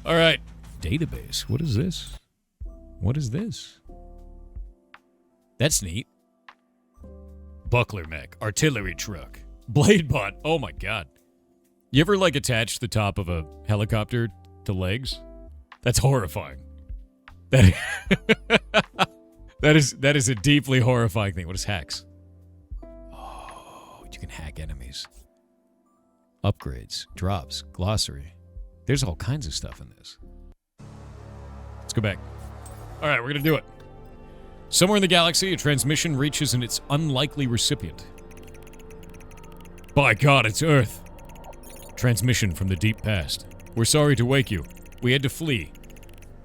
All right. Database. What is this? What is this? That's neat. Buckler mech. Artillery truck. Blade bot. Oh my god. You ever like attach the top of a helicopter to legs? That's horrifying. That is a deeply horrifying thing. What is hacks? Oh, you can hack enemies. Upgrades, drops, glossary. There's all kinds of stuff in this. Let's go back. All right, we're going to do it. Somewhere in the galaxy, a transmission reaches its unlikely recipient. By God, it's Earth. Transmission from the deep past. We're sorry to wake you. We had to flee.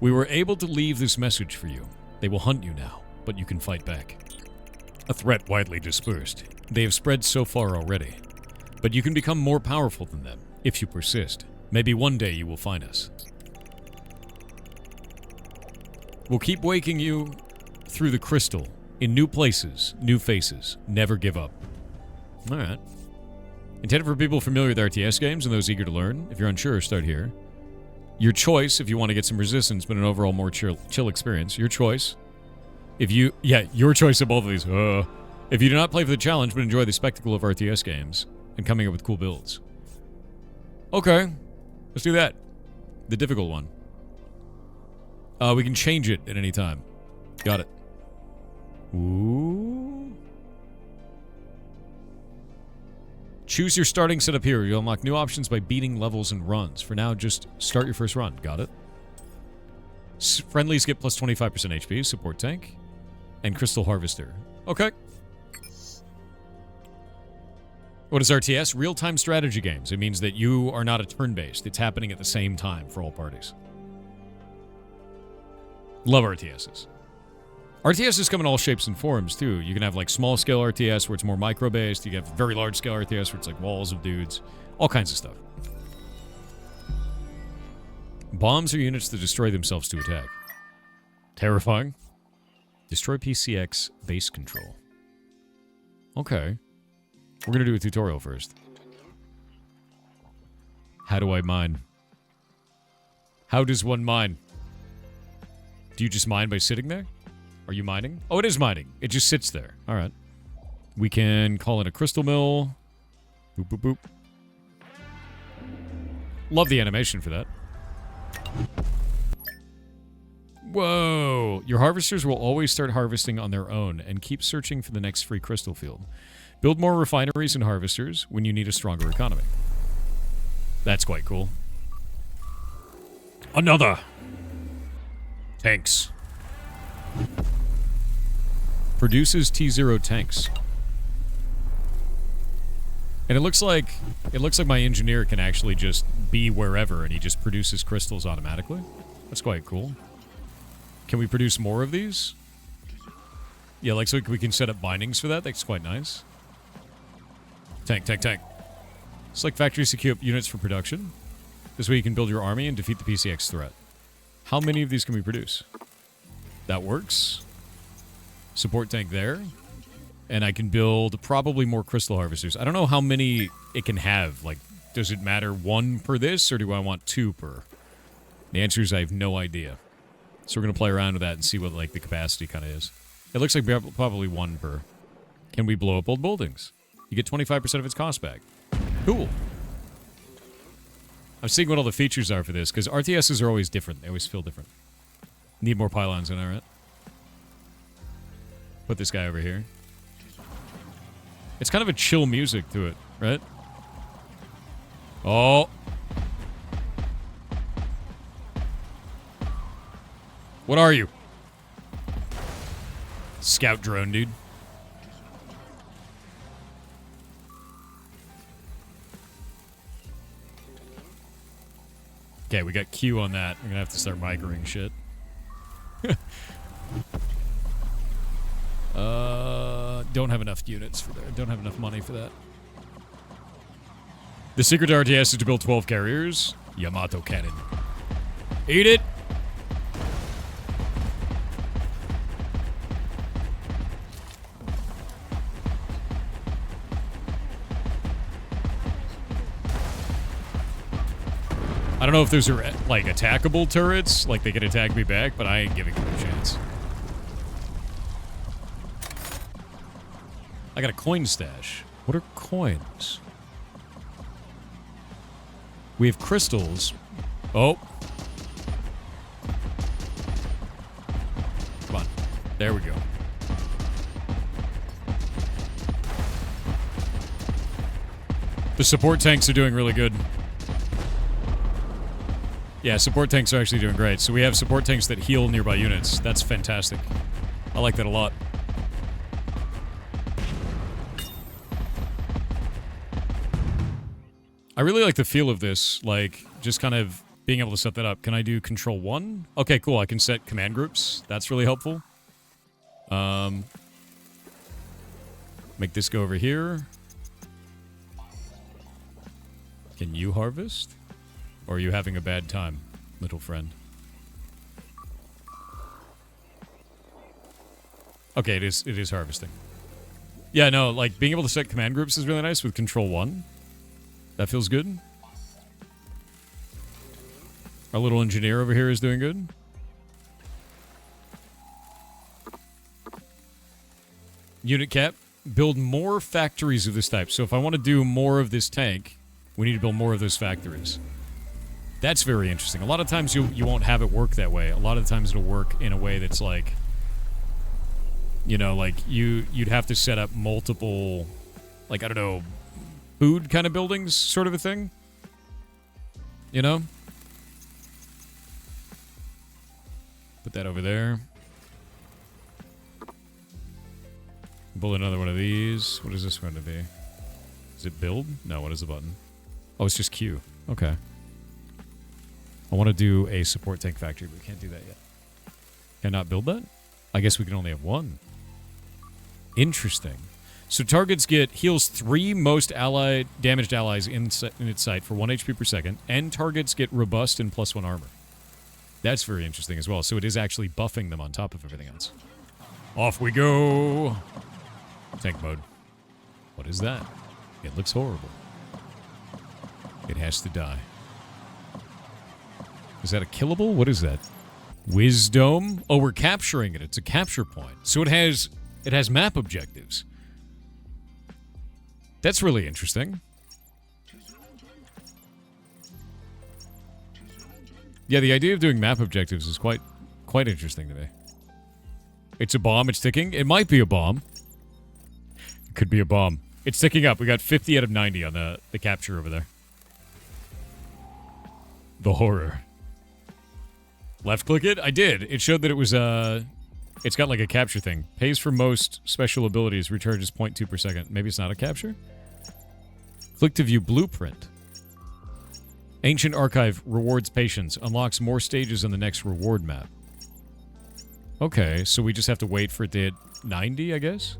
We were able to leave this message for you. They will hunt you now, but you can fight back. A threat widely dispersed. They have spread so far already. But you can become more powerful than them, if you persist. Maybe one day you will find us. We'll keep waking you through the crystal, in new places, new faces. Never give up. Alright. Intended for people familiar with RTS games and those eager to learn. If you're unsure, start here. Your choice if you want to get some resistance, but an overall more chill experience. Your choice. Your choice of both of these. If you do not play for the challenge, but enjoy the spectacle of RTS games and coming up with cool builds. Okay. Let's do that. The difficult one. We can change it at any time. Got it. Ooh. Choose your starting setup here. You'll unlock new options by beating levels and runs. For now, just start your first run. Got it. Friendlies get plus 25% HP, support tank, and crystal harvester. Okay. What is RTS? Real-time strategy games. It means that you are not a turn-based. It's happening at the same time for all parties. Love RTSs. RTSs come in all shapes and forms, too. You can have, like, small-scale RTS where it's more micro-based. You can have very large-scale RTS where it's, like, walls of dudes. All kinds of stuff. Bombs are units that destroy themselves to attack. Terrifying. Destroy PCX base control. Okay. We're going to do a tutorial first. How do I mine? How does one mine? Do you just mine by sitting there? Are you mining? Oh, it is mining. It just sits there. All right. We can call in a crystal mill. Boop, boop, boop. Love the animation for that. Whoa. Your harvesters will always start harvesting on their own and keep searching for the next free crystal field. Build more refineries and harvesters when you need a stronger economy. That's quite cool. Another. Tanks. Produces T0 tanks. And it looks like my engineer can actually just be wherever and he just produces crystals automatically. That's quite cool. Can we produce more of these? Yeah, like so we can set up bindings for that. That's quite nice. Tank, tank, tank. It's like factories equip units for production. This way you can build your army and defeat the PCX threat. How many of these can we produce? That works. Support tank there. And I can build probably more crystal harvesters. I don't know how many it can have. Like, does it matter 1 per this, or do I want 2 per? The answer is I have no idea. So we're going to play around with that and see what, like, the capacity kind of is. It looks like probably 1 per. Can we blow up old buildings? You get 25% of its cost back. Cool. I'm seeing what all the features are for this, because RTSs are always different. They always feel different. Need more pylons in, alright? Put this guy over here. It's kind of a chill music to it, right? Oh. What are you? Scout drone, dude. Okay, we got Q on that. I'm gonna have to start microing shit. Don't have enough units for that. Don't have enough money for that. The secret to RTS is to build 12 carriers. Yamato cannon. Eat it! I don't know if those are, like, attackable turrets, like they can attack me back, but I ain't giving them a chance. I got a coin stash. What are coins? We have crystals. Oh. Come on. There we go. The support tanks are doing really good. Yeah, support tanks are actually doing great. So we have support tanks that heal nearby units. That's fantastic. I like that a lot. I really like the feel of this, like, just kind of being able to set that up. Can I do Control 1? Okay, cool. I can set command groups. That's really helpful. Make this go over here. Can you harvest? Or are you having a bad time, little friend? Okay, it is harvesting. Yeah, no, like, being able to set command groups is really nice with Control 1. That feels good. Our little engineer over here is doing good. Unit cap. Build more factories of this type. So if I want to do more of this tank, we need to build more of those factories. That's very interesting. A lot of times you won't have it work that way. A lot of the times it'll work in a way that's like, you know, like you'd have to set up multiple, like, I don't know, food kind of buildings sort of a thing. You know? Put that over there. Build another one of these. What is this going to be? Is it build? No, what is the button? Oh, it's just Q. Okay. I want to do a support tank factory, but we can't do that yet. Can I not build that? I guess we can only have one. Interesting. So targets get heals 3 most damaged allies in its sight for 1 HP per second, and targets get robust and +1 armor. That's very interesting as well. So it is actually buffing them on top of everything else. Off we go! Tank mode. What is that? It looks horrible. It has to die. Is that a killable? What is that? Wisdom? Oh, we're capturing it. It's a capture point. So it has map objectives. That's really interesting. Yeah, the idea of doing map objectives is quite interesting to me. It's a bomb. It's ticking. It might be a bomb. It could be a bomb. It's ticking up. We got 50 out of 90 on the capture over there. The horror. Left click it? I did. It showed that it was, it's got like a capture thing. Pays for most special abilities, recharges 0.2 per second. Maybe it's not a capture? Click to view blueprint. Ancient Archive rewards patience. Unlocks more stages on the next reward map. Okay, so we just have to wait for it to hit 90, I guess?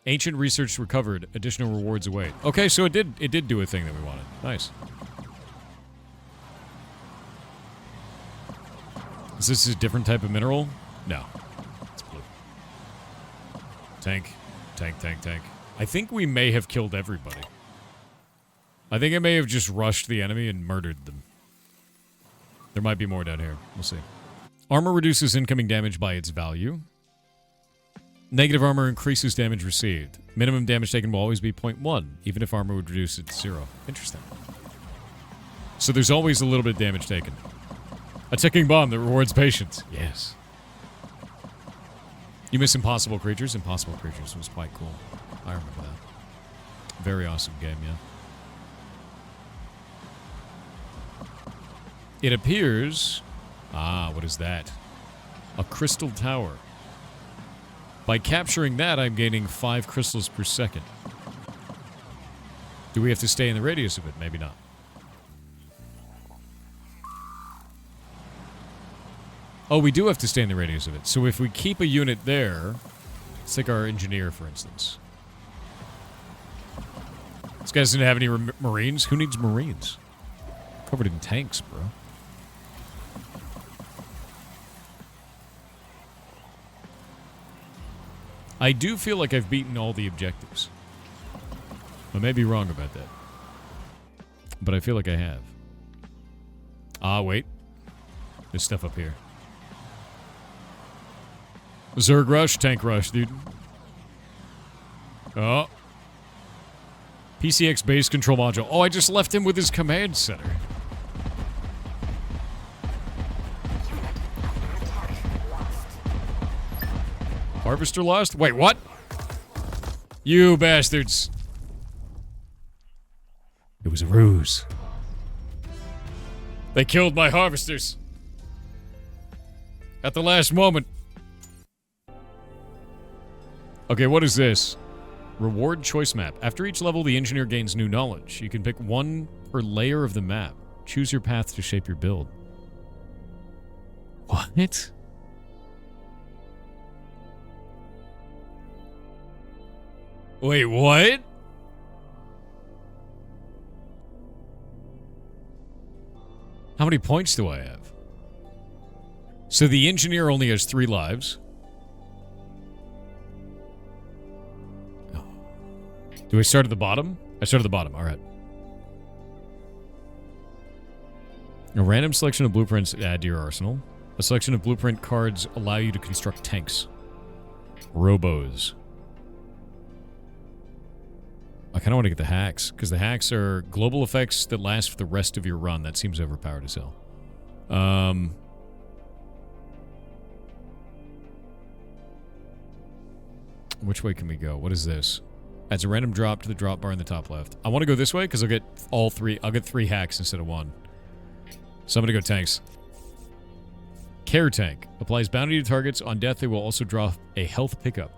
Ancient research recovered. Additional rewards await. Okay, so it did do a thing that we wanted. Nice. Is this a different type of mineral? No. It's blue. Tank. Tank, tank, tank. I think we may have killed everybody. I think I may have just rushed the enemy and murdered them. There might be more down here. We'll see. Armor reduces incoming damage by its value. Negative armor increases damage received. Minimum damage taken will always be 0.1, even if armor would reduce it to 0. Interesting. So there's always a little bit of damage taken. A ticking bomb that rewards patience. Yes. You miss Impossible Creatures? Impossible Creatures was quite cool. I remember that. Very awesome game, yeah. It appears... Ah, what is that? A crystal tower. By capturing that, I'm gaining 5 crystals per second. Do we have to stay in the radius of it? Maybe not. Oh, we do have to stay in the radius of it. So if we keep a unit there... Let's take our engineer, for instance. This guy doesn't have any marines. Who needs marines? Covered in tanks, bro. I do feel like I've beaten all the objectives. I may be wrong about that. But I feel like I have. Ah, wait. There's stuff up here. Zerg rush, tank rush, dude. Oh. PCX base control module. Oh, I just left him with his command center. Harvester lost? Wait, what? You bastards. It was a ruse. They killed my harvesters. At the last moment. Okay, what is this? Reward choice map. After each level, the engineer gains new knowledge. You can pick one per layer of the map. Choose your path to shape your build. What? Wait, what? How many points do I have? So the engineer only has 3 lives. Do I start at the bottom? I start at the bottom, alright. A random selection of blueprints add to your arsenal. A selection of blueprint cards allow you to construct tanks. Robos. I kind of want to get the hacks, because the hacks are global effects that last for the rest of your run. That seems overpowered as hell. Which way can we go? What is this? Adds a random drop to the drop bar in the top left. I want to go this way, because I'll get all 3. I'll get 3 hacks instead of 1. So I'm going to go tanks. Care tank. Applies bounty to targets. On death, they will also draw a health pickup.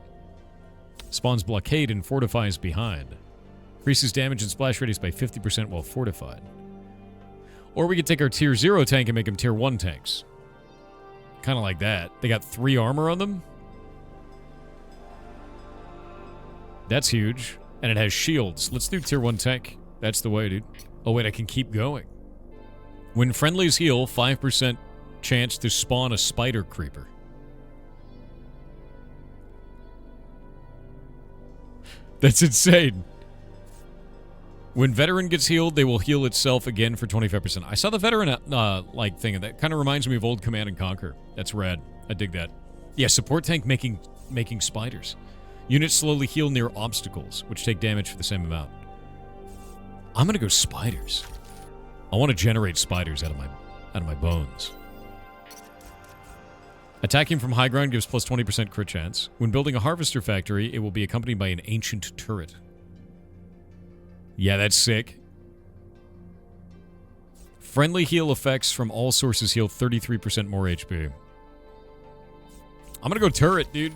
Spawns blockade and fortifies behind. Increases damage and splash radius by 50% while fortified. Or we could take our tier 0 tank and make them tier 1 tanks. Kind of like that. They got 3 armor on them. That's huge. And it has shields. Let's do tier 1 tank. That's the way, dude. Oh, wait, I can keep going. When friendlies heal, 5% chance to spawn a spider creeper. That's insane. When veteran gets healed, they will heal itself again for 25%. I saw the veteran like thing, and that kind of reminds me of old Command and Conquer. That's rad. I dig that. Yeah, support tank making spiders. Units slowly heal near obstacles, which take damage for the same amount. I'm gonna go spiders. I want to generate spiders out of my bones. Attacking from high ground gives plus 20% crit chance. When building a harvester factory, it will be accompanied by an ancient turret. Yeah, that's sick. Friendly heal effects from all sources heal 33% more HP. I'm gonna go turret, dude.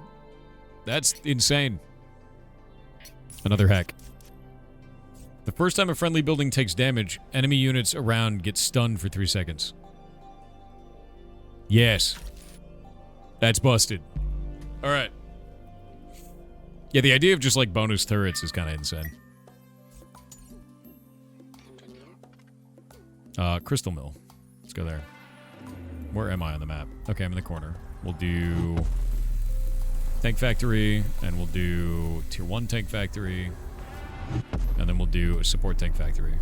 That's insane. Another hack. The first time a friendly building takes damage, enemy units around get stunned for 3 seconds. Yes. That's busted. Alright. Yeah, the idea of just like bonus turrets is kind of insane. Crystal Mill. Let's go there. Where am I on the map? Okay, I'm in the corner. We'll do tank factory, and we'll do tier 1 tank factory, and then we'll do a support tank factory.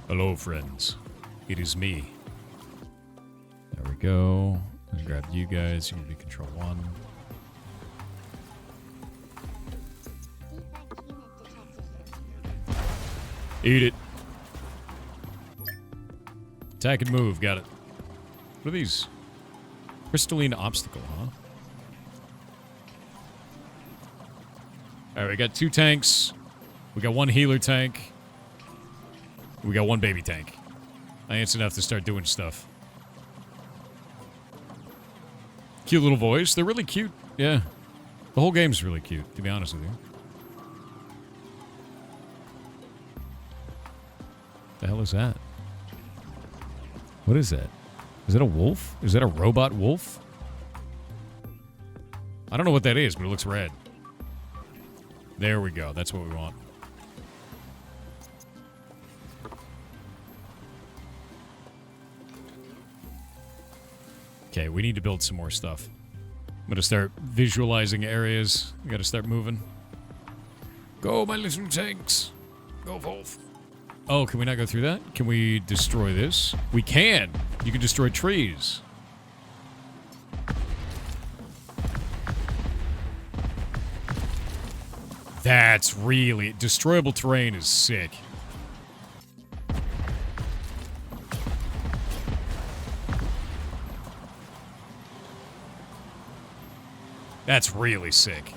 Hello, friends. It is me. There we go. Let's grab you guys. You can be control 1. Eat it. Attack and move. Got it. What are these? Crystalline obstacle, huh? Alright, we got 2 tanks. We got 1 healer tank. We got 1 baby tank. I think it's enough to start doing stuff. Cute little voice. They're really cute. Yeah. The whole game's really cute, to be honest with you. The hell is that? What is that? Is that a wolf? Is that a robot wolf? I don't know what that is, but it looks red. There we go. That's what we want. Okay, we need to build some more stuff. I'm going to start visualizing areas. We got to start moving. Go, my little tanks. Go forth. Oh, can we not go through that? Can we destroy this? We can. You can destroy trees. That's really... Destroyable terrain is sick. That's really sick.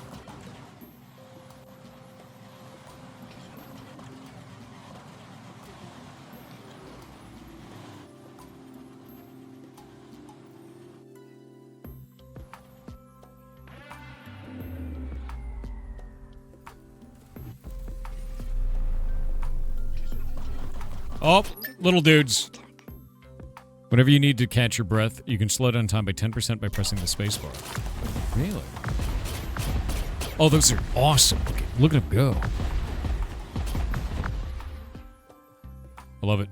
Oh, little dudes. Whenever you need to catch your breath, you can slow down time by 10% by pressing the spacebar. Really? Oh, those are awesome. Look at them go. I love it.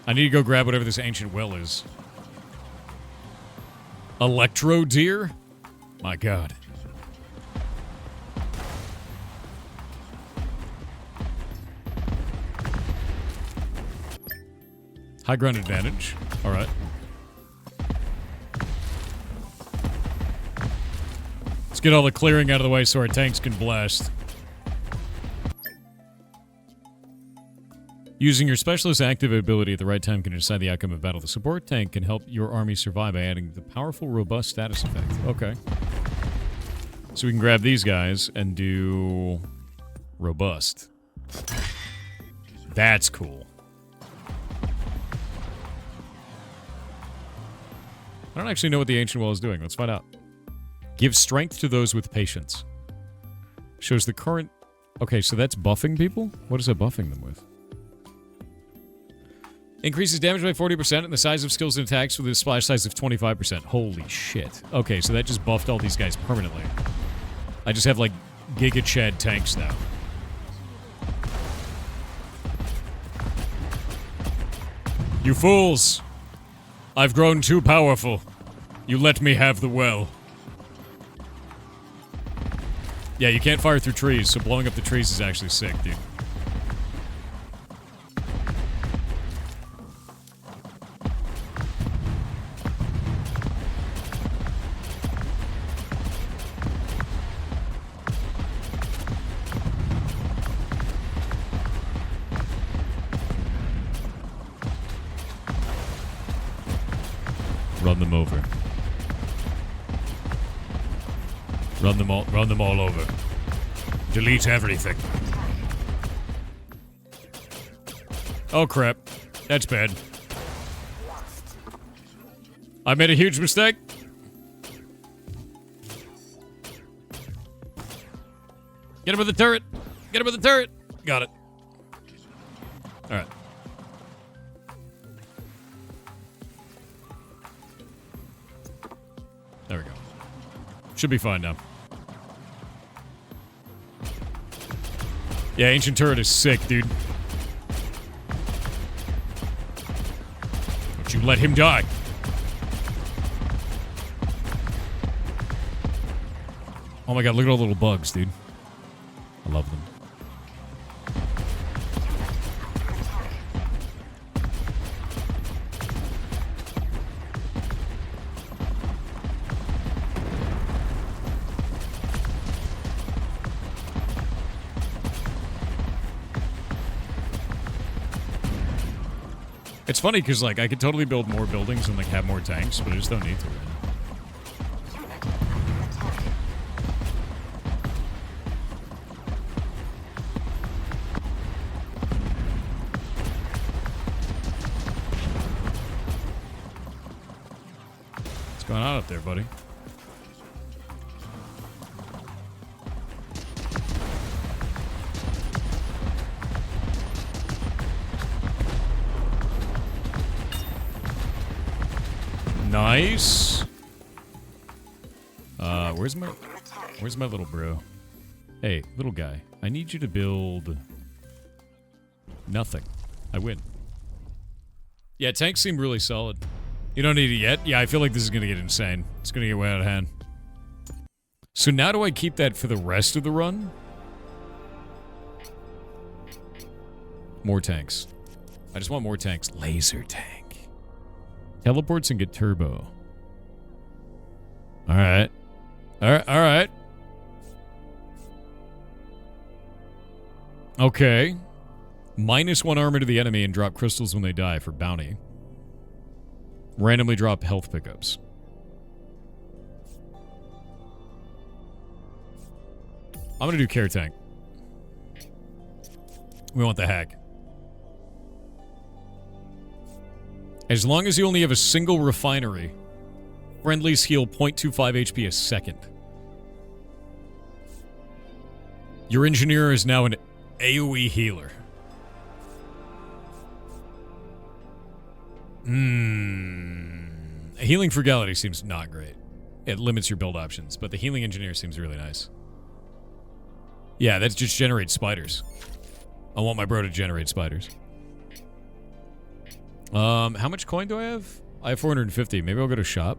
I need to go grab whatever this ancient well is. Electro deer? My god. High ground advantage. Alright. Let's get all the clearing out of the way so our tanks can blast. Using your specialist active ability at the right time can decide the outcome of battle. The support tank can help your army survive by adding the powerful, robust status effect. Okay. So we can grab these guys and do... robust. That's cool. I don't actually know what the Ancient Well is doing. Let's find out. Give strength to those with patience. Shows the current... Okay, so that's buffing people? What is it buffing them with? Increases damage by 40% and the size of skills and attacks with a splash size of 25%. Holy shit. Okay, so that just buffed all these guys permanently. I just have, like, Giga Chad tanks now. You fools! I've grown too powerful. You let me have the well. Yeah, you can't fire through trees, so blowing up the trees is actually sick, dude. Run them over. Run them all over. Delete everything. Oh crap. That's bad. I made a huge mistake. Get him with the turret. Get him with the turret. Got it. Alright. There we go. Should be fine now. Yeah, Ancient Turret is sick, dude. Don't you let him die. Oh my god, look at all the little bugs, dude. I love them. It's funny because, like, I could totally build more buildings and, like, have more tanks, but I just don't need to. What's going on up there, buddy? Nice. Where's my little bro? Hey, little guy. I need you to build nothing. I win. Yeah, tanks seem really solid. You don't need it yet? Yeah, I feel like this is gonna get insane. It's gonna get way out of hand. So now do I keep that for the rest of the run? More tanks. I just want more tanks. Laser tank. Teleports and get turbo. Alright. Alright. Okay. -1 armor to the enemy and drop crystals when they die for bounty. Randomly drop health pickups. I'm gonna do care tank. We want the hack. As long as you only have a single refinery, friendlies heal 0.25 HP a second. Your engineer is now an AoE healer. Healing frugality seems not great. It limits your build options, but the healing engineer seems really nice. Yeah, that just generates spiders. I want my bro to generate spiders. How much coin do I have? I have 450. Maybe I'll go to shop.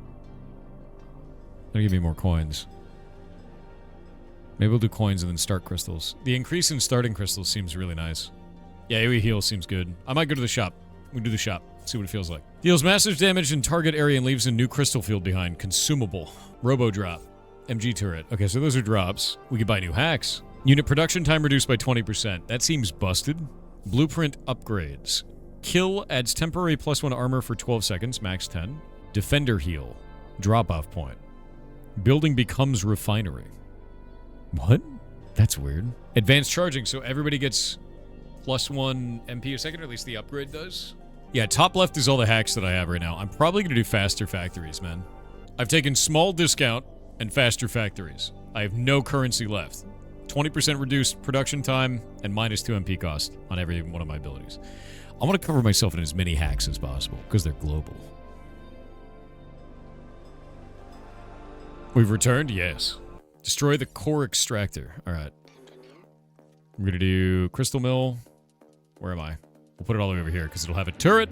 That'll give me more coins. Maybe we'll do coins and then start crystals. The increase in starting crystals seems really nice. Yeah, AoE heal seems good. I might go to the shop. We do the shop. See what it feels like. Deals massive damage in target area and leaves a new crystal field behind. Consumable. Robo drop. MG turret. Okay, so those are drops. We could buy new hacks. Unit production time reduced by 20%. That seems busted. Blueprint upgrades. Kill adds temporary +1 armor for 12 seconds, max 10. Defender heal. Drop-off point. Building becomes refinery. What? That's weird. Advanced charging, so everybody gets +1 MP a second, or at least the upgrade does. Yeah, top left is all the hacks that I have right now. I'm probably going to do faster factories, man. I've taken small discount and faster factories. I have no currency left. 20% reduced production time and -2 MP cost on every one of my abilities. I want to cover myself in as many hacks as possible, because they're global. We've returned? Yes. Destroy the core extractor. Alright. I'm going to do crystal mill. Where am I? We'll put it all the way over here, because it'll have a turret.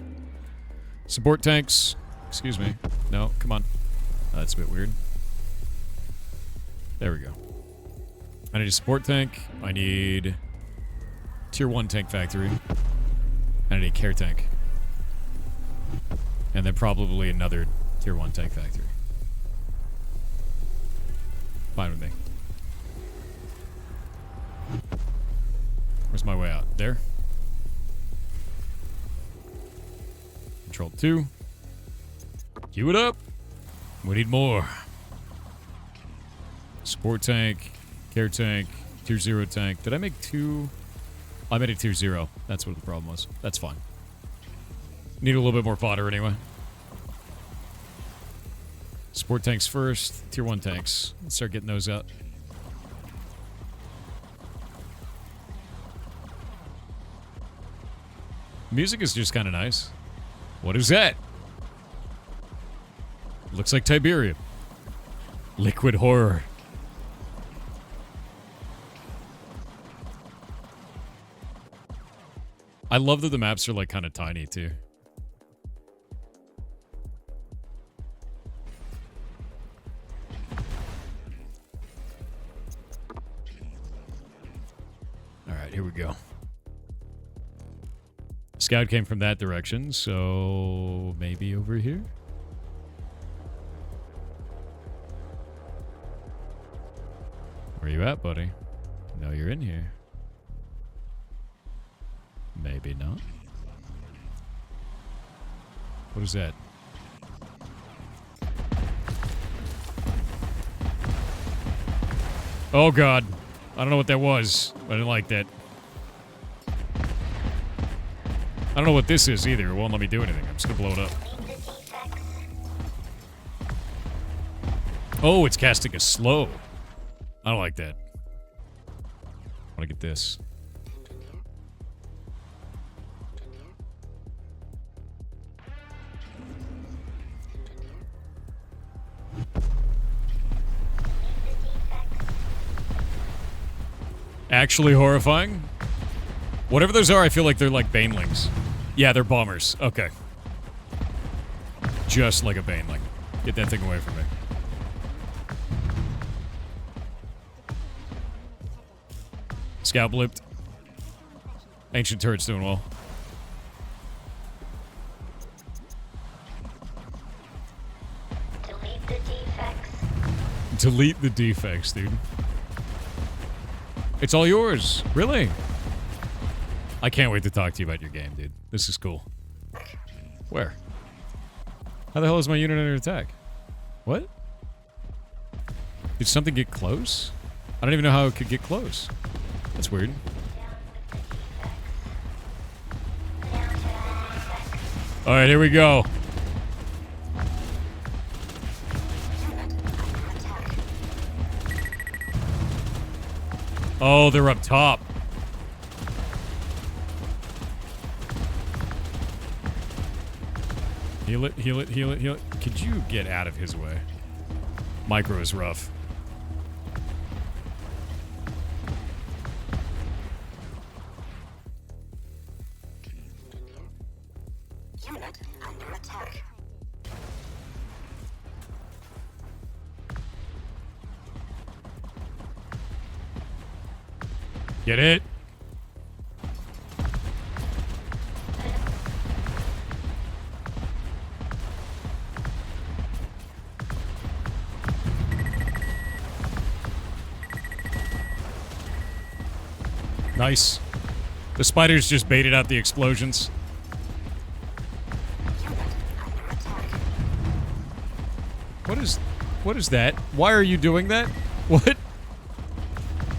Support tanks. Excuse me. No, come on. That's a bit weird. There we go. I need a support tank. I need tier 1 tank factory. I need a care tank. And then probably another tier 1 tank factory. Fine with me. Where's my way out? There? Control 2. Queue it up. We need more. Support tank. Care tank. Tier 0 tank. Did I make 2? I made a tier 0. That's what the problem was. That's fine. Need a little bit more fodder anyway. Support tanks first. Tier 1 tanks. Let's start getting those out. Music is just kind of nice. What is that? Looks like Tiberium. Liquid horror. I love that the maps are like kind of tiny too. All right, here we go. Scout came from that direction, so maybe over here? Where you at, buddy? No, you're in here. Maybe not. What is that? Oh god. I don't know what that was. I didn't like that. I don't know what this is either. It won't let me do anything. I'm just gonna blow it up. Oh, it's casting a slow. I don't like that. I want to get this. Actually horrifying? Whatever those are, I feel like they're like banelings. Yeah, they're bombers. Okay. Just like a baneling. Get that thing away from me. Scout blipped. Ancient turret's doing well. Delete the defects. Delete the defects, dude. It's all yours. Really? I can't wait to talk to you about your game, dude. This is cool. Where? How the hell is my unit under attack? What? Did something get close? I don't even know how it could get close. That's weird. Alright, here we go. Oh, they're up top. Heal it, heal it, heal it, heal it. Could you get out of his way? Micro is rough. Unit under attack. Get it? Nice. The spiders just baited out the explosions. What is that? Why are you doing that? What?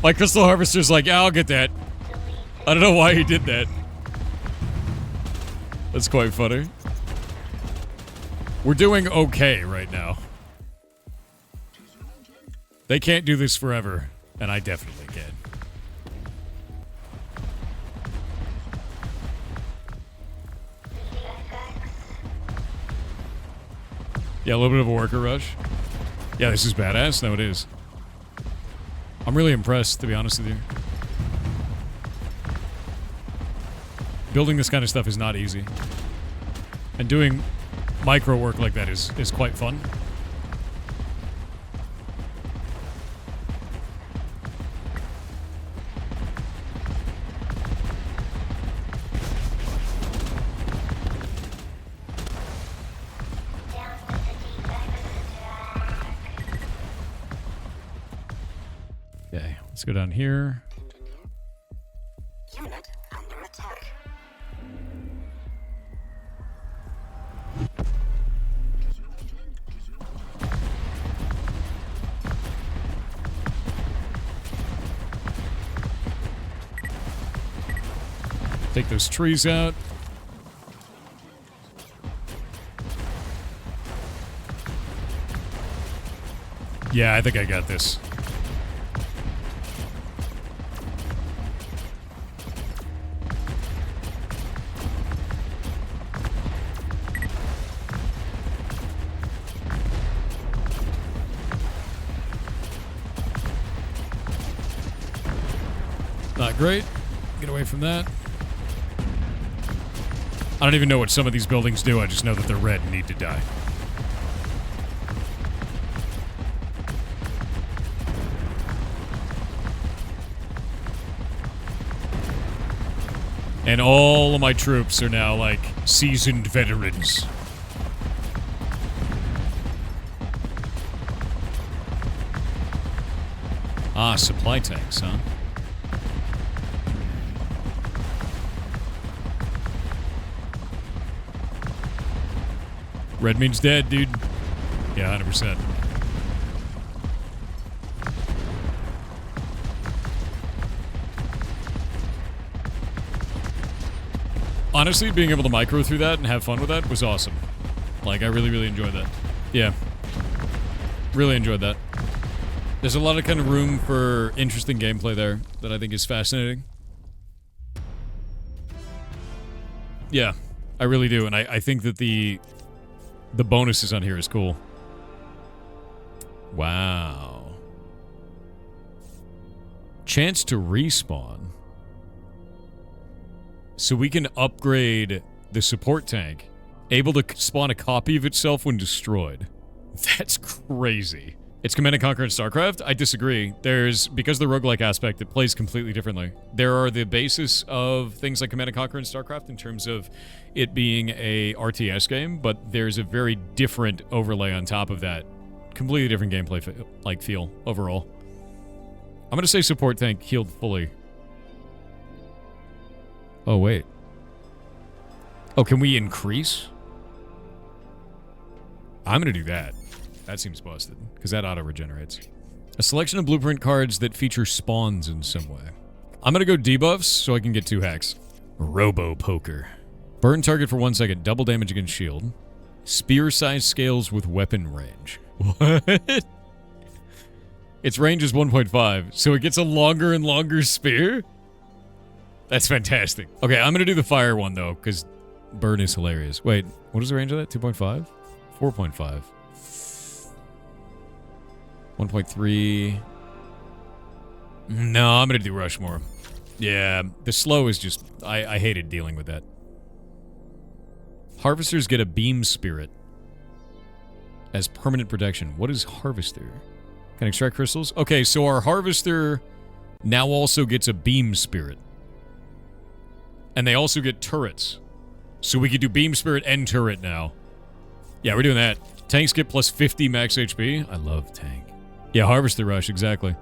My crystal harvester's like, yeah, I'll get that. I don't know why he did that. That's quite funny. We're doing okay right now. They can't do this forever, and I definitely can. Yeah, a little bit of a worker rush. Yeah, this is badass. No, it is. I'm really impressed, to be honest with you. Building this kind of stuff is not easy. And doing micro work like that is quite fun. Okay, let's go down here. Unit under attack. Take those trees out. Yeah, I think I got this. Not great. Get away from that. I don't even know what some of these buildings do. I just know that they're red and need to die. And all of my troops are now, like, seasoned veterans. Ah, supply tanks, huh? Red means dead, dude. Yeah, 100%. Honestly, being able to micro through that and have fun with that was awesome. Like, I really, really enjoyed that. Yeah. Really enjoyed that. There's a lot of kind of room for interesting gameplay there that I think is fascinating. Yeah, I really do. And I think that the bonuses on here is cool. Wow. Chance to respawn. So we can upgrade the support tank. Able to spawn a copy of itself when destroyed. That's crazy. It's Command & Conquer and StarCraft? I disagree. Because of the roguelike aspect, it plays completely differently. There are the basis of things like Command & Conquer and StarCraft in terms of it being a RTS game, but there's a very different overlay on top of that. Completely different gameplay feel overall. I'm going to say support tank healed fully. Oh, wait. Oh, can we increase? I'm going to do that. That seems busted, because that auto-regenerates. A selection of blueprint cards that feature spawns in some way. I'm going to go debuffs so I can get 2 hacks. Robo-poker. Burn target for 1 second. Double damage against shield. Spear-sized scales with weapon range. What? Its range is 1.5, so it gets a longer and longer spear? That's fantastic. Okay, I'm going to do the fire one, though, because burn is hilarious. Wait, what is the range of that? 2.5? 4.5. 1.3. No, I'm going to do Rushmore. Yeah, the slow is just... I hated dealing with that. Harvesters get a beam spirit as permanent protection. What is Harvester? Can extract crystals? Okay, so our Harvester now also gets a beam spirit. And they also get turrets. So we could do beam spirit and turret now. Yeah, we're doing that. Tanks get plus 50 max HP. I love tank. Yeah, Harvester Rush, exactly.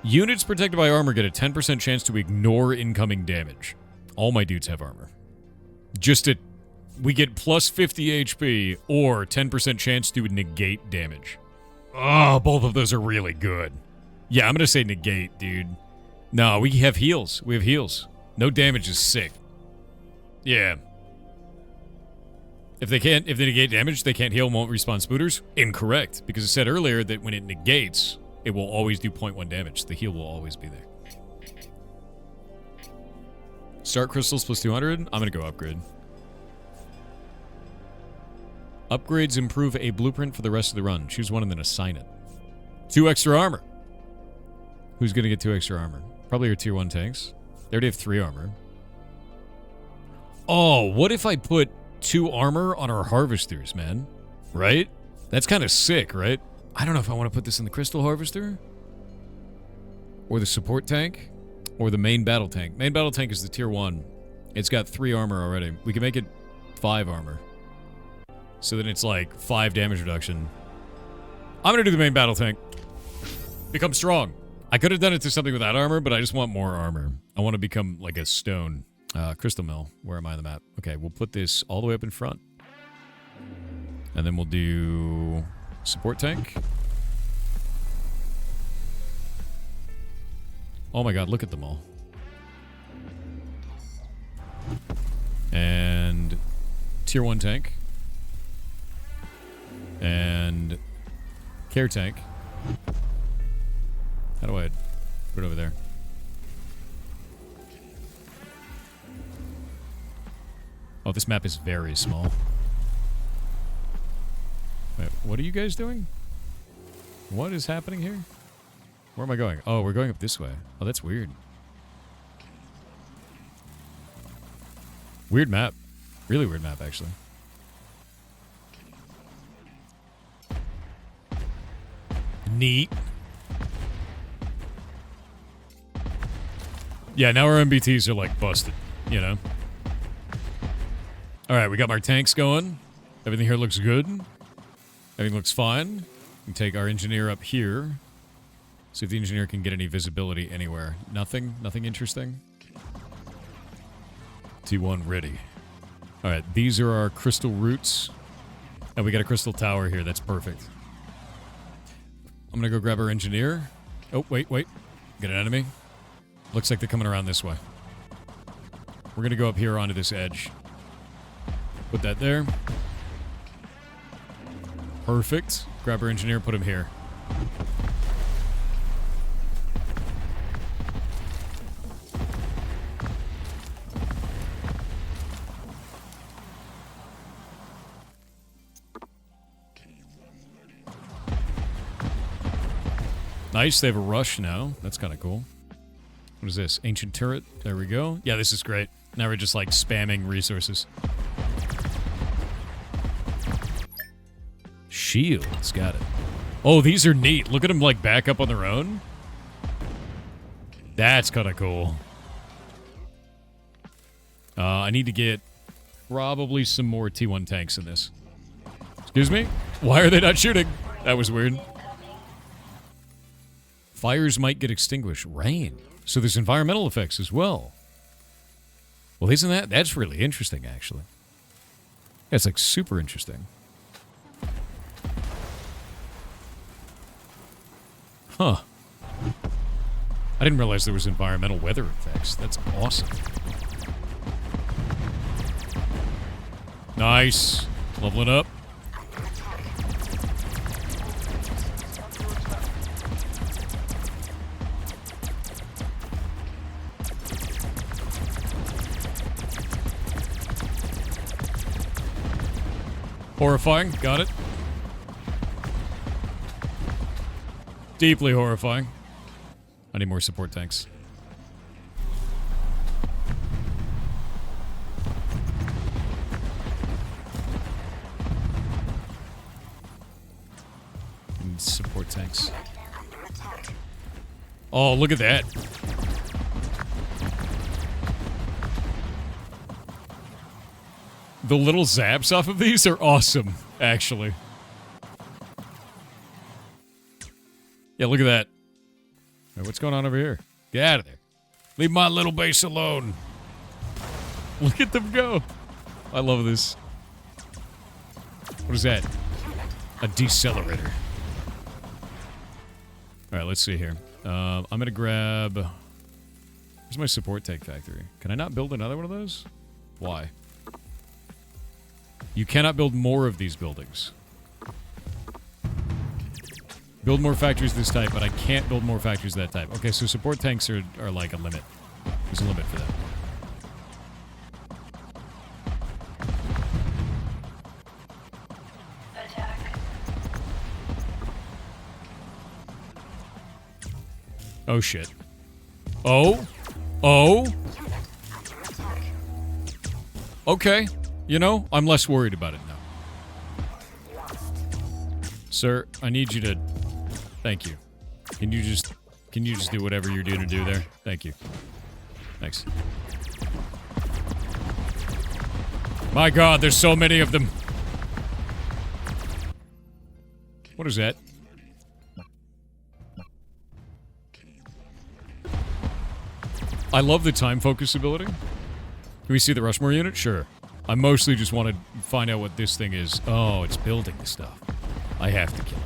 Units protected by armor get a 10% chance to ignore incoming damage. All my dudes have armor. We get plus 50 HP or 10% chance to negate damage. Oh, both of those are really good. Yeah, I'm going to say negate, dude. No, we have heals. We have heals. No damage is sick. Yeah. If they negate damage, they can't heal and won't respawn spooters? Incorrect, because it said earlier that when it negates, it will always do 0.1 damage. The heal will always be there. Start crystals plus 200. I'm going to go upgrade. Upgrades improve a blueprint for the rest of the run. Choose one and then assign it. 2 extra armor. Who's going to get 2 extra armor? Probably your tier 1 tanks. They already have 3 armor. Oh, what if I put 2 armor on our harvesters, man? Right? That's kind of sick, right? I don't know if I want to put this in the crystal harvester or the support tank or the main battle tank. Main battle tank is the tier 1. It's got 3 armor already. We can make it 5 armor. So then it's like 5 damage reduction. I'm going to do the main battle tank. Become strong. I could have done it to something without armor, but I just want more armor. I want to become like a stone. Crystal Mill. Where am I on the map? Okay, we'll put this all the way up in front. And then we'll do support tank. Oh my god, look at them all. And tier 1 tank. And care tank. How do I put it over there? Oh, this map is very small. Wait, what are you guys doing? What is happening here? Where am I going? Oh, we're going up this way. Oh, that's weird. Weird map. Really weird map, actually. Neat. Yeah, now our MBTs are like busted, you know? Alright, we got our tanks going. Everything here looks good. Everything looks fine. We can take our engineer up here. See if the engineer can get any visibility anywhere. Nothing? Nothing interesting? T1 ready. Alright, these are our crystal roots. And we got a crystal tower here. That's perfect. I'm gonna go grab our engineer. Oh, wait. Get an enemy. Looks like they're coming around this way. We're gonna go up here onto this edge. Put that there. Perfect. Grab our engineer, put him here. Nice, they have a rush now. That's kind of cool. What is this? Ancient turret. There we go. Yeah, this is great. Now we're just like spamming resources. Shields. Got it. Oh, these are neat. Look at them, like, back up on their own. That's kind of cool. I need to get probably some more T1 tanks in this. Excuse me? Why are they not shooting? That was weird. Fires might get extinguished. Rain. So there's environmental effects as well. Well, isn't that? That's really interesting, actually. That's, like, super interesting. Huh. I didn't realize there was environmental weather effects. That's awesome. Nice. Leveling up. Horrifying. Got it. Deeply horrifying. I need more support tanks. Need support tanks. Oh, look at that. The little zaps off of these are awesome, actually. Yeah, look at that. Hey, what's going on over here? Get out of there. Leave my little base alone. Look at them go. I love this. What is that? A decelerator. All right, let's see here. I'm going to grab... Where's my support tank factory? Can I not build another one of those? Why? You cannot build more of these buildings. Build more factories this type, but I can't build more factories that type. Okay, so support tanks are like a limit. There's a limit for that. Attack. Oh, shit. Oh? Oh? Okay. You know, I'm less worried about it now. Sir, I need you to... Thank you. Can you just do whatever you're doing to do there? Thank you. Thanks. My God, there's so many of them. What is that? I love the time focus ability. Can we see the Rushmore unit? Sure. I mostly just want to find out what this thing is. Oh, it's building the stuff. I have to kill it.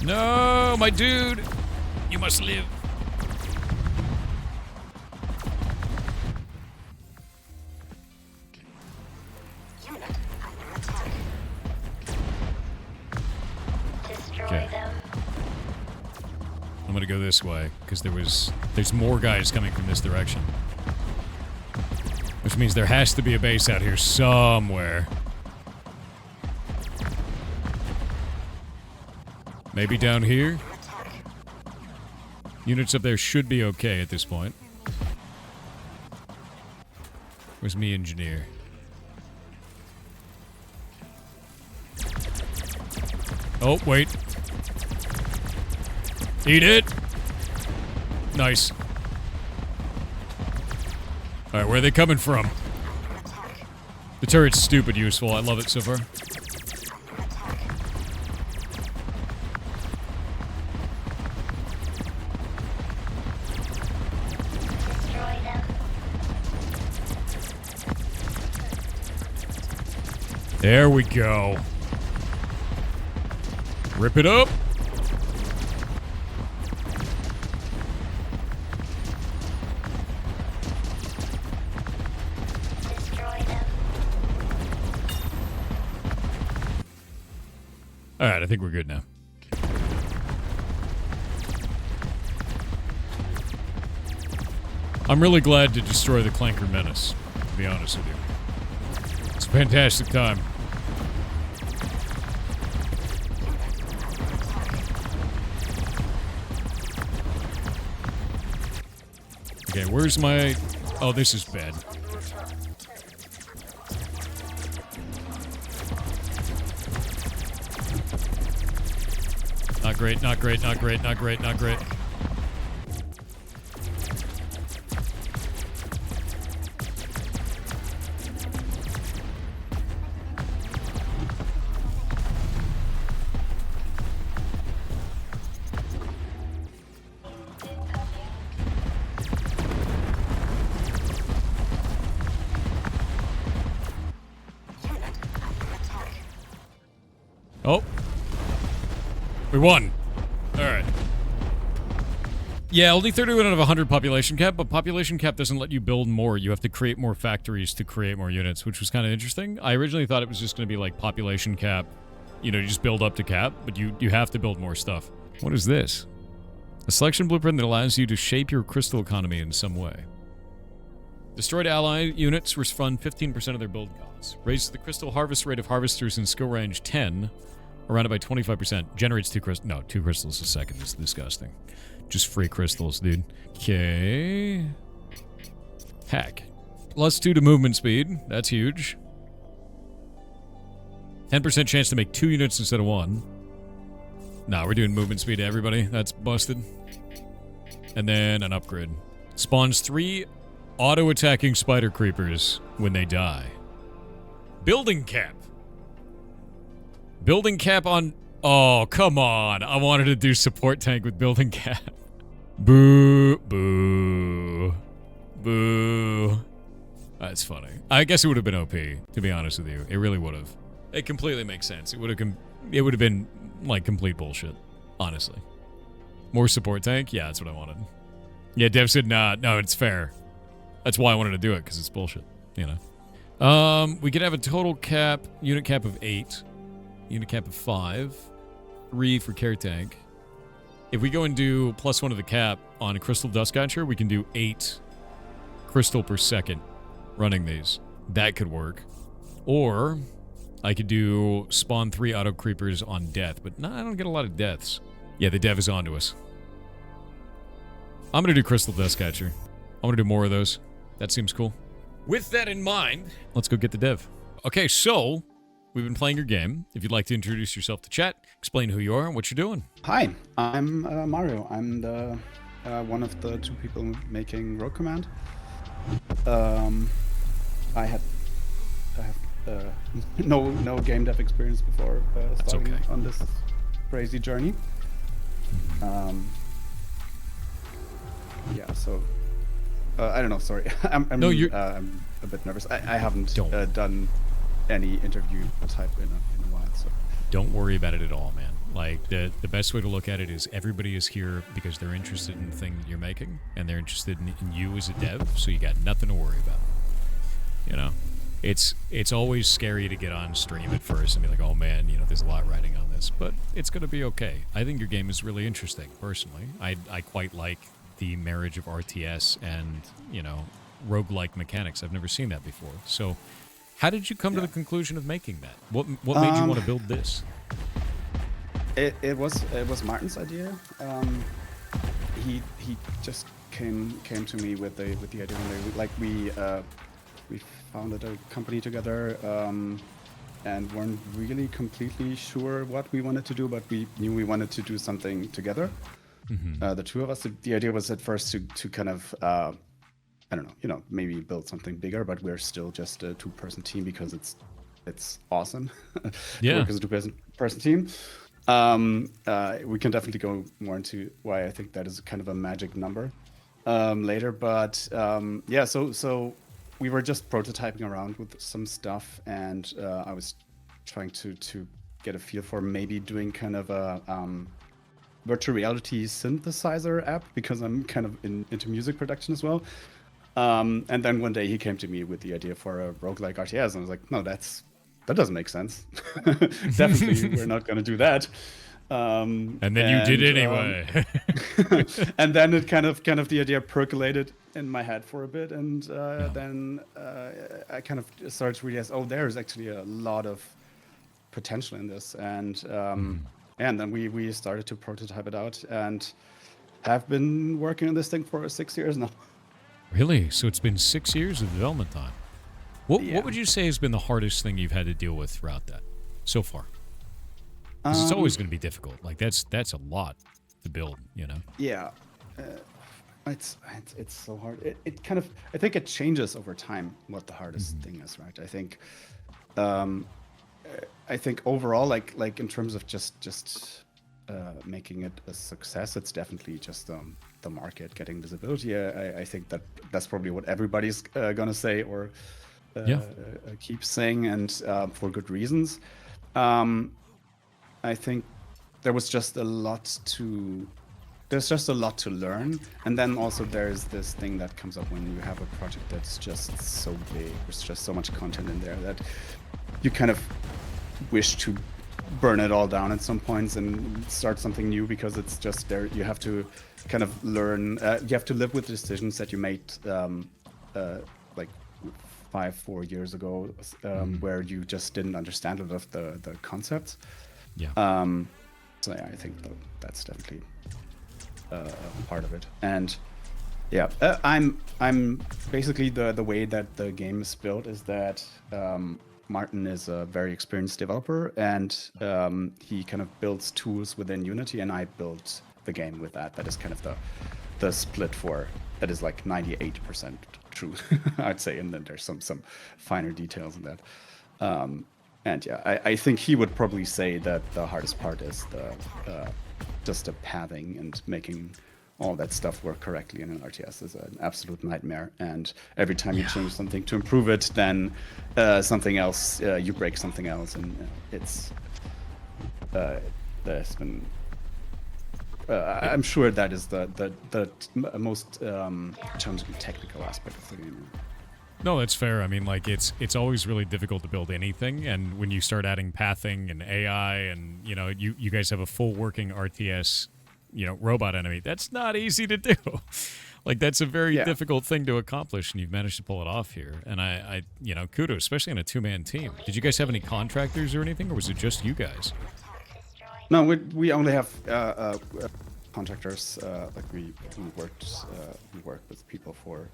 No, my dude! You must live. Okay. I'm gonna go this way, because there's more guys coming from this direction. Which means there has to be a base out here somewhere. Maybe down here? Units up there should be okay at this point. Where's me, engineer? Oh, wait. Eat it! Nice. Alright, where are they coming from? The turret's stupid useful. I love it so far. There we go. Rip it up. Alright, I think we're good now. I'm really glad to destroy the Clanker Menace, to be honest with you. It's a fantastic time. Okay, where's my... Oh, this is bad. Not great, not great, not great, not great, not great. Oh. We won. Alright. Yeah, only 31 out of 100 population cap, but population cap doesn't let you build more. You have to create more factories to create more units, which was kind of interesting. I originally thought it was just going to be like population cap. You know, you just build up to cap, but you have to build more stuff. What is this? A selection blueprint that allows you to shape your crystal economy in some way. Destroyed ally units refund 15% of their build costs. Raises the crystal harvest rate of harvesters in skill range 10, around it by 25%. Generates 2 crystals. No, 2 crystals a second. It's disgusting. Just free crystals, dude. Okay. Hack. +2 to movement speed. That's huge. 10% chance to make 2 units instead of 1. Nah, we're doing movement speed to everybody. That's busted. And then an upgrade. Spawns 3 auto-attacking spider creepers when they die. Building cap. Building cap on... Oh, come on. I wanted to do support tank with building cap. Boo. Boo. Boo. That's funny. I guess it would have been OP, to be honest with you. It really would have. It completely makes sense. It would have been, like, complete bullshit. Honestly. More support tank? Yeah, that's what I wanted. Yeah, Dev said, nah, no, it's fair. That's why I wanted to do it, because it's bullshit. You know. We could have a total cap, unit cap of 8. Unit cap of 5. 3 for care tank. If we go and do +1 of the cap on a crystal dust catcher, we can do 8 crystal per second running these. That could work. Or I could do spawn 3 auto creepers on death, but no, I don't get a lot of deaths. Yeah, the dev is onto us. I'm gonna do crystal dust catcher. I'm gonna do more of those. That seems cool. With that in mind, let's go get the dev. Okay, so we've been playing your game. If you'd like to introduce yourself to chat, explain who you are and what you're doing. Hi, I'm Mario. I'm the one of the 2 people making Rogue Command. I have no game dev experience before starting on this crazy journey. Yeah, so I don't know. Sorry, I'm a bit nervous. I haven't done any interview type in a while, so don't worry about it at all, man. Like the best way to look at it is everybody is here because they're interested in the thing that you're making, and they're interested in you as a dev. So you got nothing to worry about. You know, it's always scary to get on stream at first and be like, oh man, you know, there's a lot riding on this, but it's gonna be okay. I think your game is really interesting. Personally, I quite like the marriage of RTS and, you know, roguelike mechanics. I've never seen that before. So how did you come to the conclusion of making that? What made you want to build this? It was Martin's idea. He just came to me with the idea when we founded a company together and weren't really completely sure what we wanted to do, but we knew we wanted to do something together. Mm-hmm. The 2 of us. The idea was at first to kind of I don't know, you know, maybe build something bigger, but we're still just a 2-person team because it's awesome. Yeah, to work as a 2-person team. We can definitely go more into why I think that is kind of a magic number later, but yeah. So we were just prototyping around with some stuff, and I was trying to get a feel for maybe doing kind of a virtual reality synthesizer app, because I'm kind of into music production as well. And then one day he came to me with the idea for a roguelike RTS, and I was like, no, that doesn't make sense. Definitely, we're not going to do that. And then you did anyway. And then it kind of the idea percolated in my head for a bit, and then I kind of started to realize, oh, there's actually a lot of potential in this, and then we started to prototype it out, and have been working on this thing for 6 years now. Really? So it's been 6 years of development time. Yeah. What would you say has been the hardest thing you've had to deal with throughout that so far? 'Cause it's always going to be difficult. Like that's a lot to build, you know. Yeah, it's so hard. It kind of, I think it changes over time what the hardest thing is, right? Um, I think overall, like in terms of just making it a success, it's definitely just the market getting visibility. I think that's probably what everybody's gonna say or keep saying, and for good reasons. I think there's just a lot to learn, and then also there's this thing that comes up when you have a project that's just so big. There's just so much content in there that you kind of wish to burn it all down at some points and start something new, because it's just there. You have to kind of learn. You have to live with decisions that you made like 4 years ago, where you just didn't understand a lot of the concepts. Yeah. So yeah, I think that's definitely part of it. And yeah, I'm basically the way that the game is built is that Martin is a very experienced developer, and he kind of builds tools within Unity, and I built the game with that. That is kind of the split for that is like 98% true, I'd say, and then there's some finer details in that. And yeah, I think he would probably say that the hardest part is just the pathing and making all that stuff work correctly in an RTS is an absolute nightmare. And every time you change something to improve it, then something else, you break something else, and it's there's been. I'm sure that is the most challenging technical aspect of the game. No, that's fair. I mean, like it's always really difficult to build anything, and when you start adding pathing and AI, and you know, you guys have a full working RTS, you know, robot enemy. That's not easy to do. Like that's a very difficult thing to accomplish, and you've managed to pull it off here. And I you know, kudos, especially on a 2-man team. Did you guys have any contractors or anything, or was it just you guys? No, we only have contractors. Like we work with people for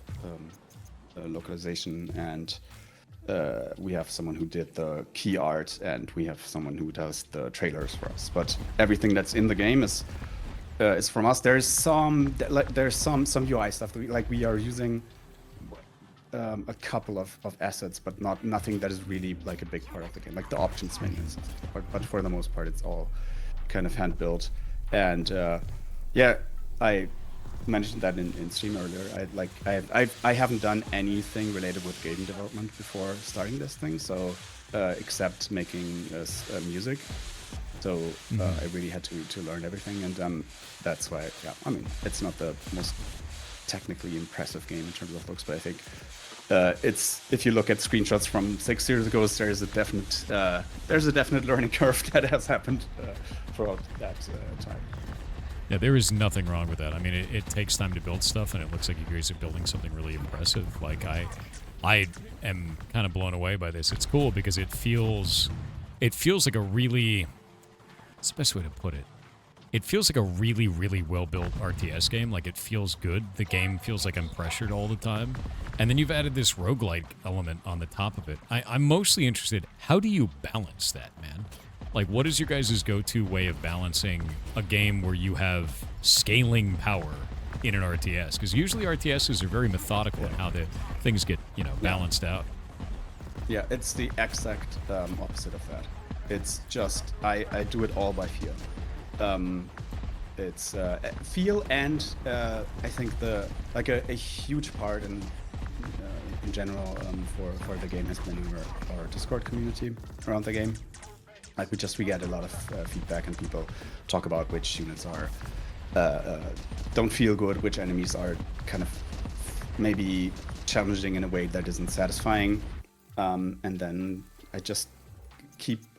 localization, and we have someone who did the key art, and we have someone who does the trailers for us. But everything that's in the game is from us. There's some UI stuff that we are using a couple of assets, but nothing that is really like a big part of the game, like the options menu. But for the most part, it's all kind of hand built. And yeah, I mentioned that in stream earlier. I haven't done anything related with game development before starting this thing, so except making music. So I really had to learn everything, and that's why. Yeah, I mean, it's not the most technically impressive game in terms of looks, but I think it's, if you look at screenshots from 6 years ago, there's a definite learning curve that has happened throughout that time. Yeah, there is nothing wrong with that. I mean, it takes time to build stuff, and it looks like you guys are building something really impressive. Like I am kind of blown away by this. It's cool because it feels like a really, what's the best way to put it? It feels like a really, really well-built RTS game. Like, it feels good. The game feels like I'm pressured all the time. And then you've added this roguelike element on the top of it. I'm mostly interested, how do you balance that, man? Like, what is your guys' go-to way of balancing a game where you have scaling power in an RTS? Because usually RTSs are very methodical in how the things get, you know, balanced out. Yeah, it's the exact opposite of that. It's just, I do it all by feel. It's feel, and I think a huge part in general for the game has been our Discord community around the game. Like we get a lot of feedback, and people talk about which units are don't feel good, which enemies are kind of maybe challenging in a way that isn't satisfying, and then I just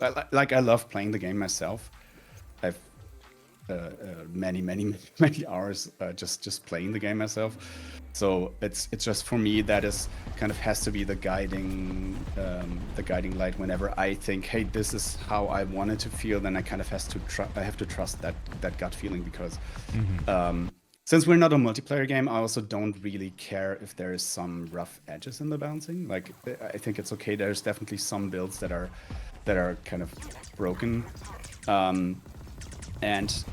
I love playing the game myself. I've many hours just playing the game myself. So it's just, for me, that is kind of has to be the guiding light. Whenever I think, hey, this is how I want it to feel, then I kind of I have to trust that gut feeling, because since we're not a multiplayer game, I also don't really care if there is some rough edges in the balancing. Like, I think it's okay. There's definitely some builds that are kind of broken, and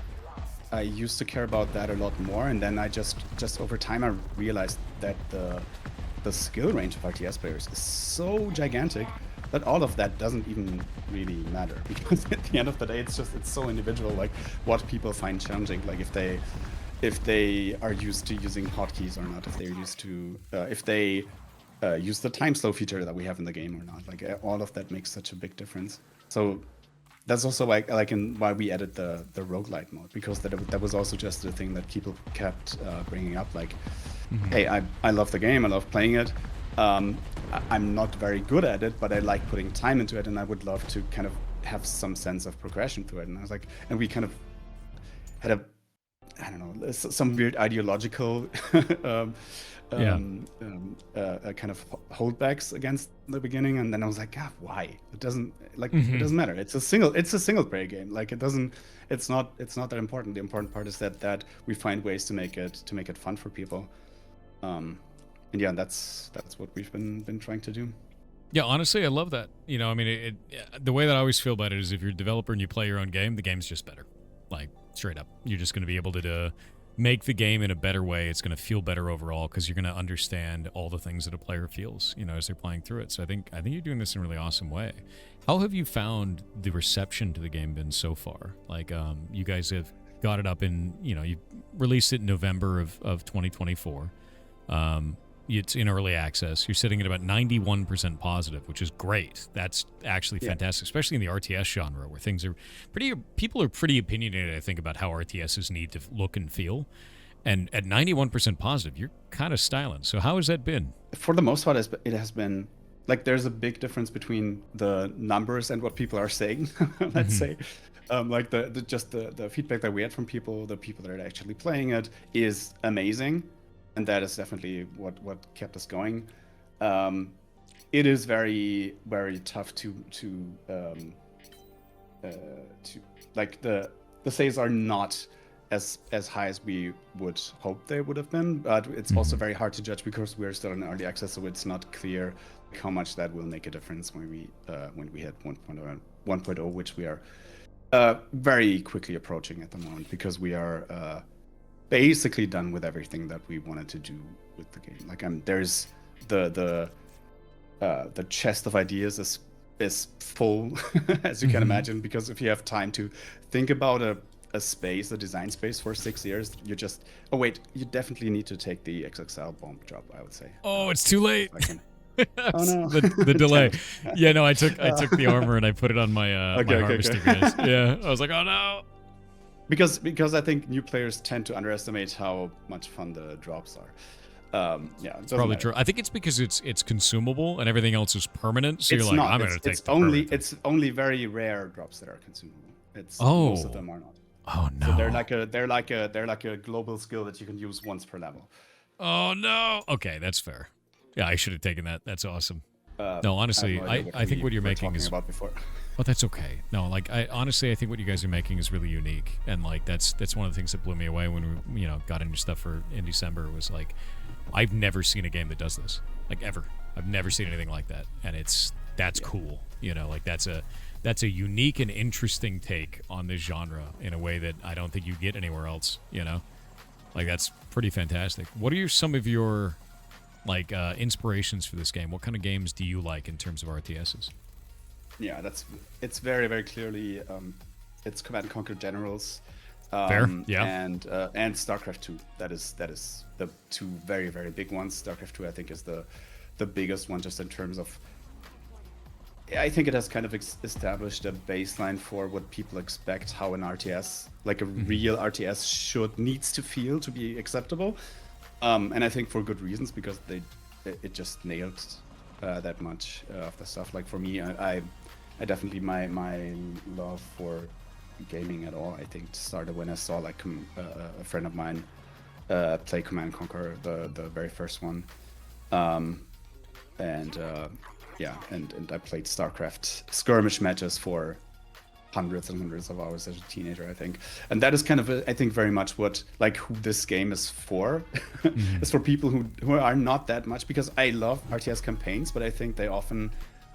I used to care about that a lot more. And then I just over time I realized that the skill range of RTS players is so gigantic that all of that doesn't even really matter, because at the end of the day, it's so individual. Like, what people find challenging, like if they are used to using hotkeys or not, if they're used to if they use the time slow feature that we have in the game or not. Like, all of that makes such a big difference. So that's also why we added the roguelite mode, because that was also just the thing that people kept bringing up. Like, hey, I love the game, I love playing it. I'm not very good at it, but I like putting time into it, and I would love to kind of have some sense of progression through it. And I was like, and we kind of had I don't know, some weird ideological kind of holdbacks against the beginning, and then I was like, God, why? It doesn't it doesn't matter. It's a single player game. Like, it's not that important. The important part is that we find ways to make it fun for people. And yeah, that's what we've been trying to do. Yeah, honestly, I love that. You know, I mean, the way that I always feel about it is, if you're a developer and you play your own game, the game's just better. Like, straight up. You're just going to be able to make the game in a better way. It's going to feel better overall, because you're going to understand all the things that a player feels, you know, as they're playing through it. So I think you're doing this in a really awesome way. How have you found the reception to the game been so far? Like, you guys have got it up in, you know, you released it in November of 2024. It's in early access. You're sitting at about 91% positive, which is great. That's actually fantastic, especially in the RTS genre, where things are people are pretty opinionated, I think, about how RTSs need to look and feel. And at 91% positive, you're kind of styling. So how has that been? For the most part, it has been, like, there's a big difference between the numbers and what people are saying, let's say. Like, the feedback that we had from people, the people that are actually playing it, is amazing. And that is definitely what kept us going. It is very, very tough to like, the sales are not as high as we would hope they would have been, but it's also very hard to judge, because we're still in early access, so it's not clear how much that will make a difference when we hit 1.0, which we are very quickly approaching at the moment, because we are basically done with everything that we wanted to do with the game. Like, there's the chest of ideas is full, as you can imagine, because if you have time to think about a design space for 6 years, you just, you definitely need to take the XXL bomb drop, I would say. Oh, it's too late. Oh no, the delay. Yeah, no, I took the armor and I put it on my my harvester guys. Yeah, I was like, oh no. Because I think new players tend to underestimate how much fun the drops are. Yeah, it's probably true. I think it's because it's consumable and everything else is permanent. So it's you're like, not. I'm going to take it's only very rare drops that are consumable. Most of them are not. Oh no. So they're like a global skill that you can use once per level. Oh no. Okay, that's fair. Yeah, I should have taken that. That's awesome. No, honestly, I think what you're making is about before. Well, that's okay. No, like, honestly, I think what you guys are making is really unique, and like that's one of the things that blew me away when we got into stuff for Indiecember. Was like, I've never seen a game that does this, like, ever. I've never seen anything like that, and that's cool. Like, that's a unique and interesting take on this genre in a way that I don't think you get anywhere else. Like, that's pretty fantastic. What are some of your like inspirations for this game? What kind of games do you like in terms of RTSs? Yeah, it's very, very clearly it's Command & Conquer Generals, Fair, yeah, and StarCraft 2. That is the two very, very big ones. StarCraft 2, I think, is the biggest one, just in terms of. I think it has kind of established a baseline for what people expect how an RTS, like a real RTS, needs to feel to be acceptable, and I think for good reasons, because it just nailed that much of the stuff. Like, for me, I definitely, my love for gaming at all, I think, started when I saw, like, a friend of mine play Command & Conquer, the very first one, and I played StarCraft skirmish matches for hundreds and hundreds of hours as a teenager, I think. And that is kind of, I think, very much what, like, who this game is for. It's for people who are not that much, because I love RTS campaigns, but I think they often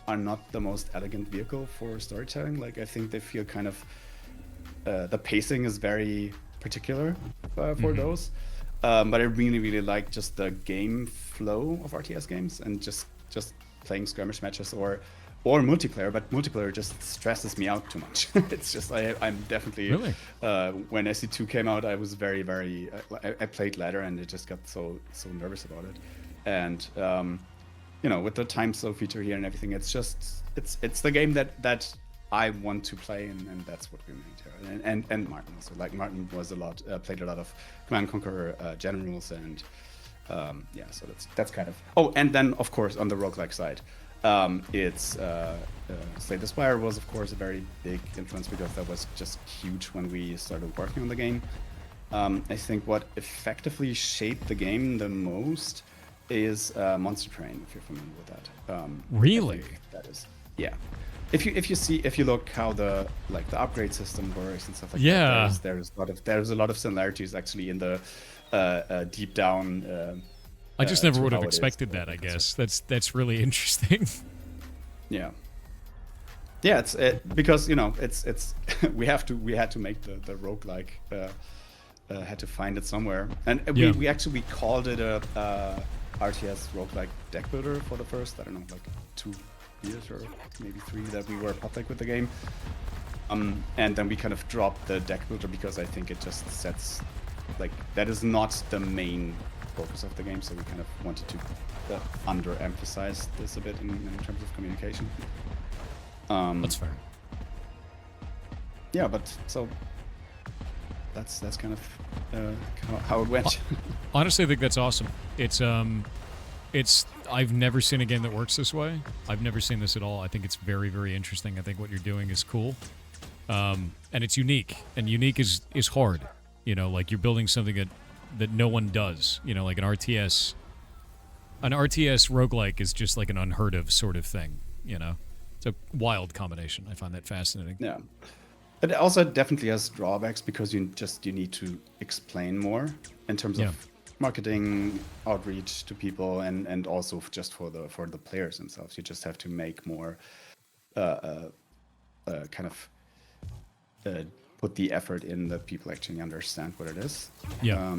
are not the most elegant vehicle for storytelling. Like, I think they feel kind of, the pacing is very particular for those. But I really, really like just the game flow of RTS games, and just playing skirmish matches or multiplayer. But multiplayer just stresses me out too much. It's just, I'm definitely Really? When SC2 came out, I was very, very I played ladder, and it just got so nervous about it. And you know, with the time slow feature here and everything, it's the game that I want to play, and that's what we made here. And Martin also, like, Martin was played a lot of Command & Conquer generals, and yeah, so that's kind of. Oh, and then of course on the roguelike side, it's Slay the Spire was of course a very big influence, because that was just huge when we started working on the game. I think what effectively shaped the game the most is Monster Train, if you're familiar with that. Really? I think that is, yeah. If you look how the upgrade system works and stuff like that, there's a lot of similarities actually in the deep down. I just never to would have how it is. expected that. I guess that's really interesting. Yeah. Yeah, it's because, you know, it's we had to make the roguelike, had to find it somewhere, and we actually called it a RTS roguelike deck builder for the first, I don't know, like 2 years or maybe 3 that we were public with the game, and then we kind of dropped the deck builder because I think it just sets, like, that is not the main focus of the game, so we kind of wanted to underemphasize this a bit in terms of communication. That's fair. Yeah, but so that's kind of how it went. Honestly, I think that's awesome. It's I've never seen a game that works this way. I've never seen this at all. I think it's very, very interesting. I think what you're doing is cool, and it's unique. And unique is hard. You know, like, you're building something that no one does. You know, like an RTS. An RTS roguelike is just like an unheard of sort of thing. You know, it's a wild combination. I find that fascinating. Yeah. It also definitely has drawbacks, because you need to explain more in terms of marketing, outreach to people, and also just for the players themselves. You just have to make more kind of put the effort in that people actually understand what it is. Yeah.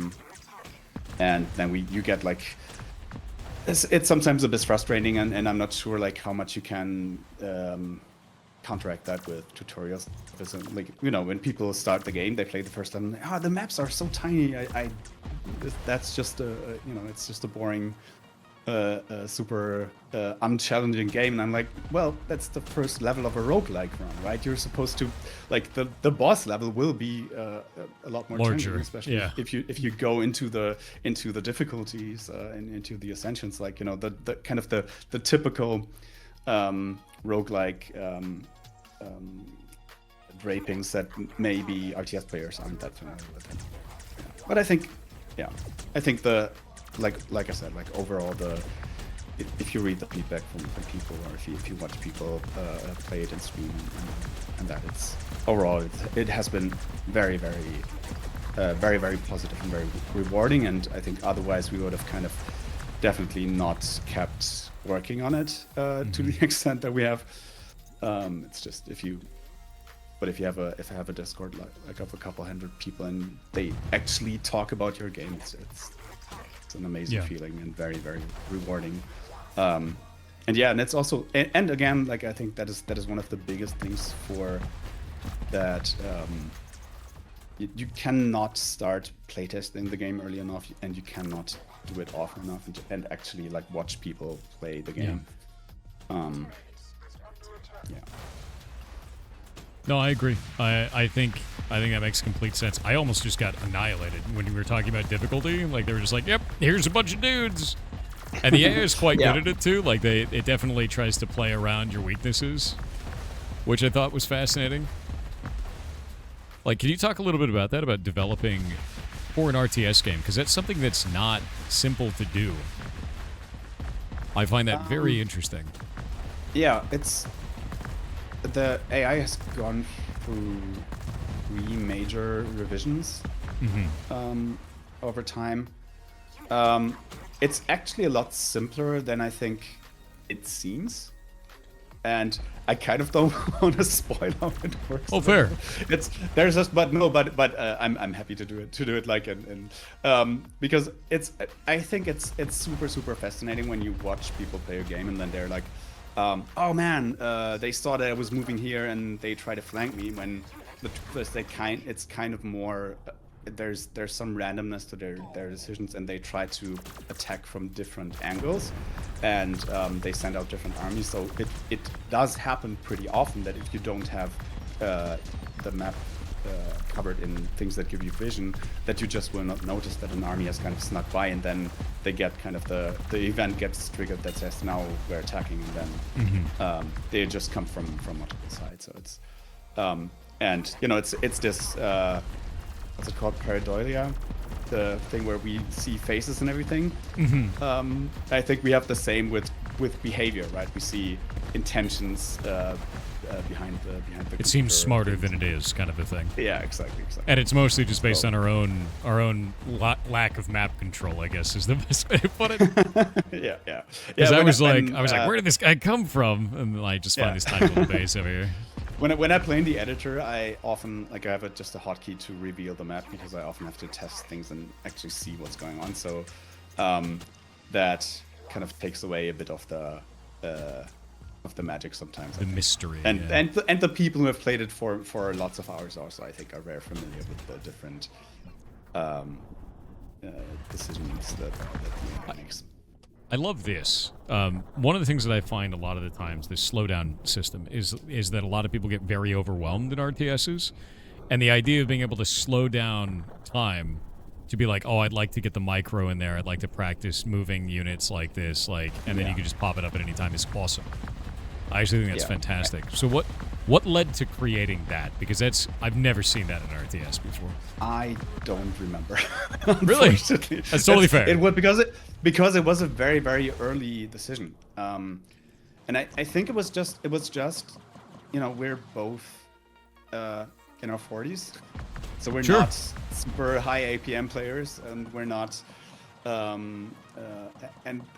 And then you get, like, it's sometimes a bit frustrating, and I'm not sure, like, how much you can counteract that with tutorials. Like, you know, when people start the game, they play the first time, the maps are so tiny. That's just you know, it's just a boring, super unchallenging game. And I'm like, well, that's the first level of a roguelike run, right? You're supposed to, like, the boss level will be a lot more larger, challenging, especially if you go into the difficulties and into the ascensions, like, you know, the kind of the typical roguelike drapings that maybe RTS players aren't that familiar with. Yeah. But I think, like I said, like, overall, if you read the feedback from people, or if you watch people play it in stream and that, it's overall it has been very, very, very, very positive and very rewarding. And I think otherwise we would have kind of definitely not kept working on it to the extent that we have. It's just if I have a Discord like of a couple hundred people, and they actually talk about your game, it's an amazing feeling, and very, very rewarding. And it's also, and again, like, I think that is one of the biggest things for that. You cannot start playtesting the game early enough, and you cannot do it often enough, and actually, like, watch people play the game. No, I agree. I think that makes complete sense. I almost just got annihilated when we were talking about difficulty. Like, they were just like, "Yep, here's a bunch of dudes," and the AI is quite good at it too. Like, it definitely tries to play around your weaknesses, which I thought was fascinating. Like, can you talk a little bit about that, about developing for an RTS game? Because that's something that's not simple to do. I find that very interesting. Yeah, the AI has gone through 3 major revisions over time. It's actually a lot simpler than I think it seems. And I kind of don't want to spoil how it works. Oh, fair. I'm happy to do it like because I think it's super fascinating when you watch people play a game and then they're like, oh man, they saw that I was moving here and they try to flank me, when the truth is it's kind of more there's some randomness to their decisions, and they try to attack from different angles, and they send out different armies. So it does happen pretty often that if you don't have the map covered in things that give you vision, that you just will not notice that an army has kind of snuck by, and then they get kind of the event gets triggered that says now we're attacking, and then they just come from multiple sides. So it's and you know it's this what's it called, pareidolia, the thing where we see faces and everything. I think we have the same with behavior, right? We see intentions behind the It seems smarter than it is, kind of a thing. Yeah, exactly. And it's mostly just based on our own lack of map control, I guess, is the best way to put it. yeah. Because I was like, where did this guy come from? And I just find this tiny little base over here. When I play in the editor, I often I have just a hotkey to reveal the map, because I often have to test things and actually see what's going on. So that kind of takes away a bit of the magic sometimes. The mystery. And the people who have played it for lots of hours also, I think, are very familiar with the different decisions that the makes. I love this. One of the things that I find a lot of the times, this slowdown system, is that a lot of people get very overwhelmed in RTSs. And the idea of being able to slow down time to be like, oh, I'd like to get the micro in there. I'd like to practice moving units like this, and then you can just pop it up at any time is awesome. I actually think that's fantastic. So what led to creating that? Because I've never seen that in RTS before. I don't remember. Really? That's totally fair. It was because it was a very, very early decision. And I think it was just you know, we're both in our 40s. So we're not super high APM players, and we're not and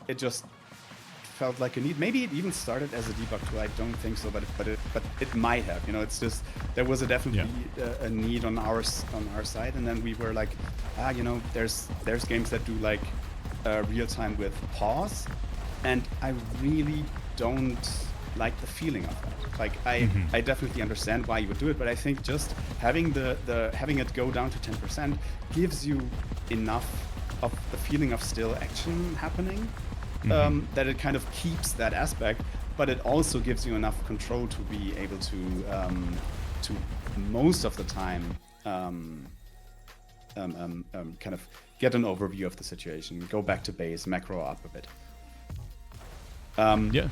it just felt like a need. Maybe it even started as a debug tool. I don't think so, but it might have. You know, it's just there was definitely a need on our side, and then we were like, you know, there's games that do like real time with pause, and I really don't like the feeling of that. Like I definitely understand why you would do it, but I think just having having it go down to 10% gives you enough of the feeling of still action happening. That it kind of keeps that aspect, but it also gives you enough control to be able to most of the time kind of get an overview of the situation, go back to base, macro up a bit. Yeah.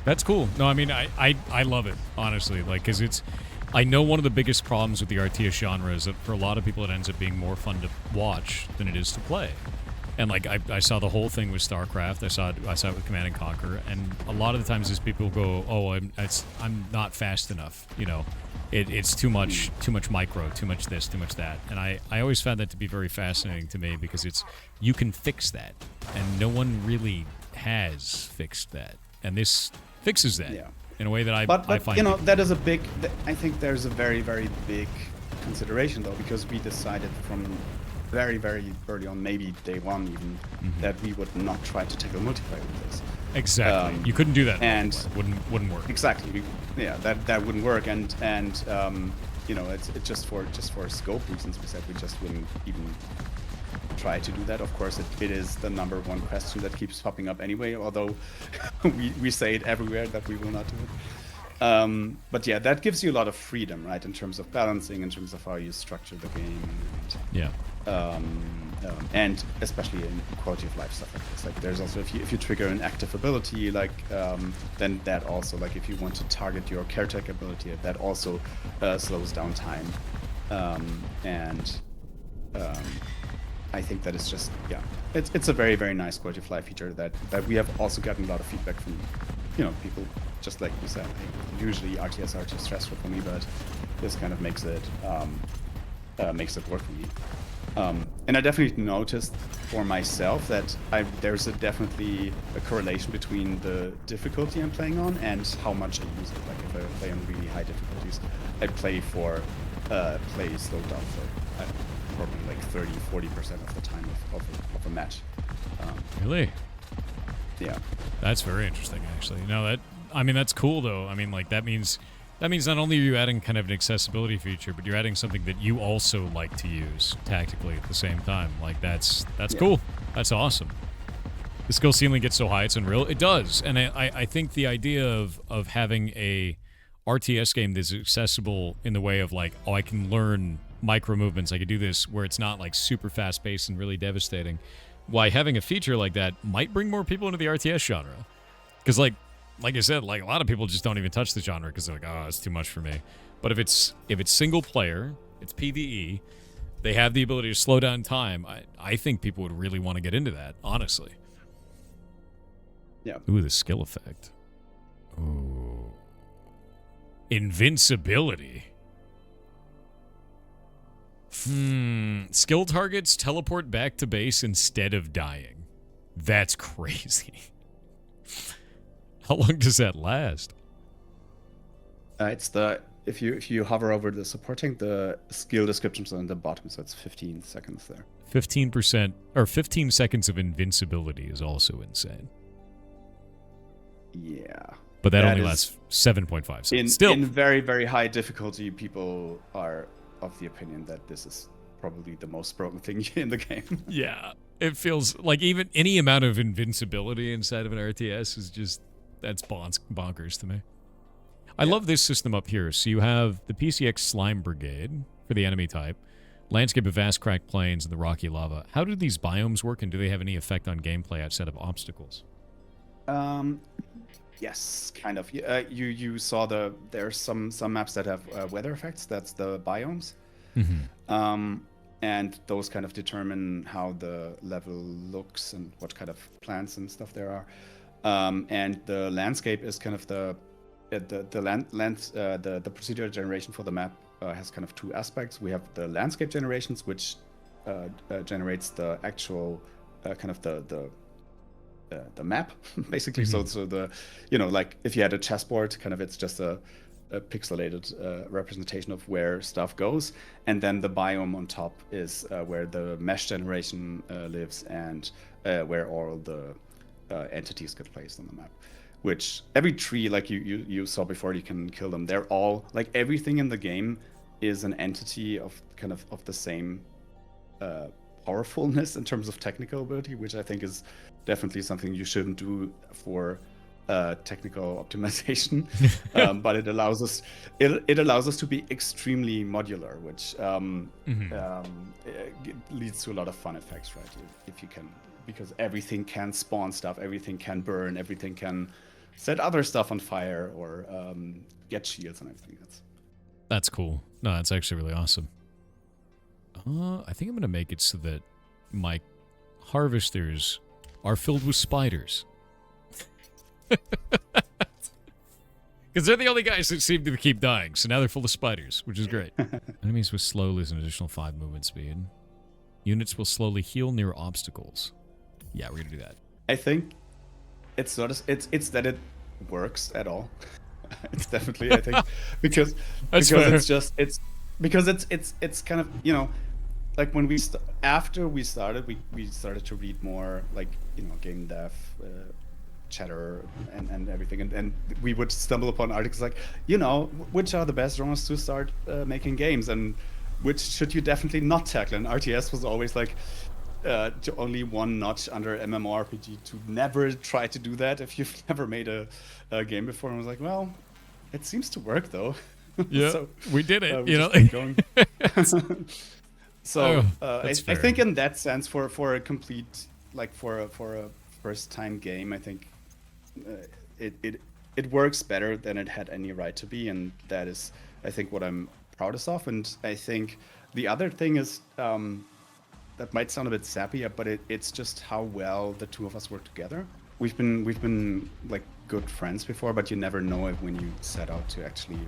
That's cool. No, I mean, I love it, honestly, like, because I know one of the biggest problems with the RTS genre is that for a lot of people it ends up being more fun to watch than it is to play. And like I saw the whole thing with StarCraft. I saw it with Command and Conquer, and a lot of the times these people go, "Oh, I'm not fast enough." You know, it's too much micro, too much this, too much that. And I always found that to be very fascinating to me, because you can fix that, and no one really has fixed that, and this fixes that in a way that I find. You know, that is a big. I think there's a very, very big consideration though, because we decided from very, very early on, maybe day one even, that we would not try to tackle multiplayer with this. Exactly. You couldn't do that. And wouldn't work. Exactly. That wouldn't work. And you know, it's just for scope reasons, we said we just wouldn't even try to do that. Of course, it is the number one question that keeps popping up anyway, although we say it everywhere that we will not do it. But yeah, that gives you a lot of freedom, right, in terms of balancing, in terms of how you structure the game. And especially in quality of life stuff like this. Like, there's also, if you trigger an active ability, like then that also, like, if you want to target your caretaker ability, that also slows down time. I think that is just it's a very, very nice quality of life feature that we have also gotten a lot of feedback people, just like you said, usually RTS are too stressful for me, but this kind of makes it work for me. And I definitely noticed for myself that there's definitely a correlation between the difficulty I'm playing on and how much I use it. Like if I play on really high difficulties, I play slowed down for probably like 30-40% of the time of a match. Really? Yeah. That's very interesting, actually. No, that's cool, though. I mean, like, that means not only are you adding kind of an accessibility feature, but you're adding something that you also like to use tactically at the same time. Like, that's cool. That's awesome. The skill ceiling gets so high, it's unreal. It does. And I think the idea of having a RTS game that's accessible in the way of, like, I can learn micro movements. I could do this where it's not, like, super fast-paced and really devastating. Why having a feature like that might bring more people into the RTS genre. Because, like I said, like, a lot of people just don't even touch the genre because they're like, oh, it's too much for me. But if it's single player, it's PvE, they have the ability to slow down time, I think people would really want to get into that, honestly. Yeah. Ooh, the skill effect. Ooh. Invincibility. Skill targets teleport back to base instead of dying. That's crazy. How long does that last? It's if you hover over the supporting, the skill descriptions are on the bottom, so it's 15 seconds there. 15% or 15 seconds of invincibility is also insane. Yeah. But that only lasts 7.5 seconds. Still, in very, very high difficulty, people are of the opinion that this is probably the most broken thing in the game. Yeah. It feels like even any amount of invincibility inside of an RTS is just, that's bonkers to me. I love this system up here. So you have the PCX Slime Brigade for the enemy type, landscape of vast cracked plains, and the rocky lava. How do these biomes work, and do they have any effect on gameplay outside of obstacles? Yes, kind of. You saw there's some maps that have weather effects. That's the biomes. Mm-hmm. And those kind of determine how the level looks and what kind of plants and stuff there are. And the landscape is kind of the procedural generation for the map has kind of two aspects. We have the landscape generations, which generates the actual kind of the map, basically. Mm-hmm. So the, like if you had a chessboard, kind of it's just a pixelated representation of where stuff goes, and then the biome on top is where the mesh generation lives and where all the entities get placed on the map. Which every tree, like you saw before, you can kill them. They're all, like, everything in the game is an entity of kind of the same powerfulness in terms of technical ability, which I think is definitely something you shouldn't do for technical optimization. But it allows us to be extremely modular, which leads to a lot of fun effects, right? If you can, because everything can spawn stuff, everything can burn, everything can set other stuff on fire or get shields and everything. That's cool. No, that's actually really awesome. I think I'm going to make it so that my harvesters are filled with spiders. Because they're the only guys that seem to keep dying, so now they're full of spiders, which is great. Enemies with slow lose an additional 5 movement speed. Units will slowly heal near obstacles. Yeah, we're going to do that. I think it's not it's that it works at all. It's definitely, I think, because fair. it's kind of, like when after we started, we started to read more, like, game dev chatter and everything, and we would stumble upon articles like, which are the best genres to start making games, and which should you definitely not tackle. And RTS was always like only one notch under MMORPG, to never try to do that if you've never made a game before. And I was like, well, it seems to work though. Yeah, so, we did it. Going. So I think in that sense, for a complete, like for a first time game, I think it works better than it had any right to be, and that is, I think, what I'm proudest of. And I think the other thing is that might sound a bit sappy, but it's just how well the two of us work together. We've been like good friends before, but you never know it when you set out to actually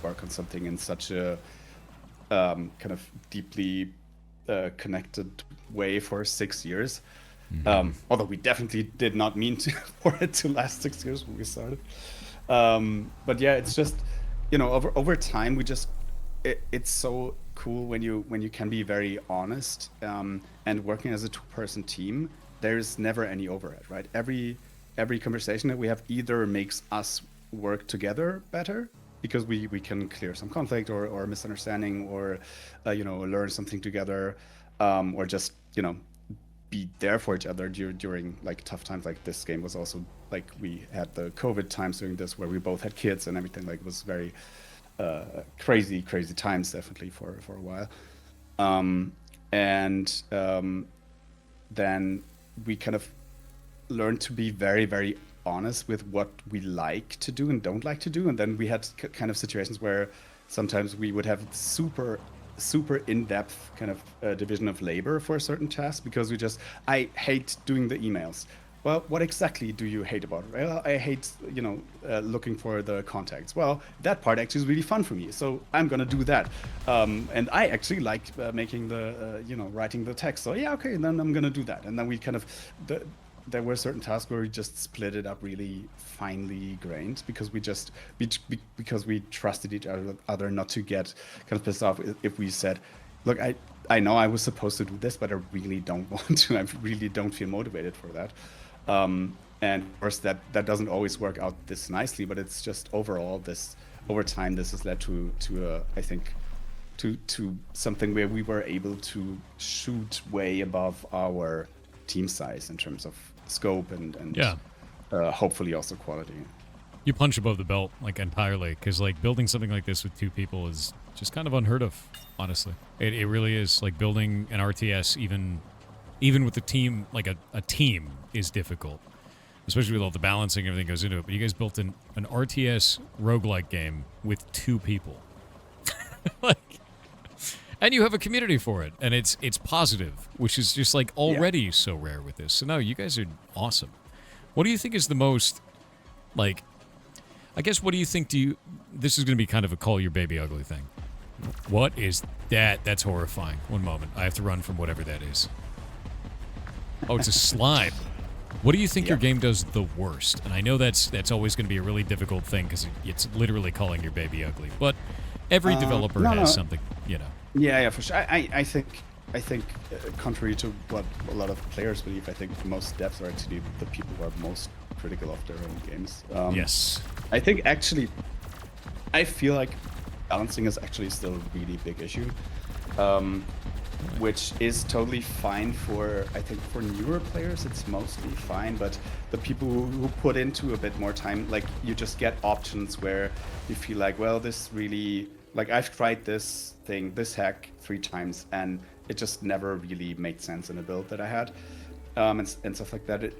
work on something in such a kind of deeply connected way for 6 years. Although we definitely did not mean for it to last 6 years when we started. But yeah, it's just, over time it's so cool when you can be very honest, and working as a two-person team. There's never any overhead, right? Every conversation that we have either makes us work together better because we can clear some conflict or misunderstanding, or learn something together, or just be there for each other during like tough times. Like this game was also like, we had the COVID times during this where we both had kids and everything. Like, it was very crazy times, definitely for a while. Then we kind of learned to be very, very honest with what we like to do and don't like to do. And then we had kind of situations where sometimes we would have super in-depth kind of division of labor for a certain task, because I hate doing the emails. Well, what exactly do you hate about it? Well, I hate, looking for the contacts. Well, that part actually is really fun for me, so I'm gonna do that. And I actually like making the, writing the text. So yeah, okay, then I'm gonna do that. And then we kind of, there were certain tasks where we just split it up really finely grained, because because we trusted each other not to get kind of pissed off if we said, look, I know I was supposed to do this, but I really don't want to. I really don't feel motivated for that. And of course that doesn't always work out this nicely, but it's just overall over time this has led to I think to something where we were able to shoot way above our team size in terms of scope and hopefully also quality. You punch above the belt like entirely, because like building something like this with two people is just kind of unheard of, honestly. It really is. Like building an RTS even with the team, like a team, is difficult, especially with all the balancing and everything goes into it. But you guys built an RTS roguelike game with two people. And you have a community for it, and it's positive, which is just like already so rare with this. So no, you guys are awesome. What do you think is the most, like, I guess, what do you think this is going to be kind of a call your baby ugly thing. What is that? That's horrifying. One moment. I have to run from whatever that is. Oh, it's a slime. What do you think your game does the worst? And I know that's always going to be a really difficult thing, because it's literally calling your baby ugly. But every developer has something, Yeah, for sure. I think contrary to what a lot of players believe, I think most devs are actually the people who are most critical of their own games. Yes. I think actually, I feel like balancing is actually still a really big issue. Which is totally fine I think for newer players, it's mostly fine, but the people who put into a bit more time, like, you just get options where you feel like, well, this really, like, I've tried this hack 3 times, and it just never really made sense in a build that I had, and stuff like that.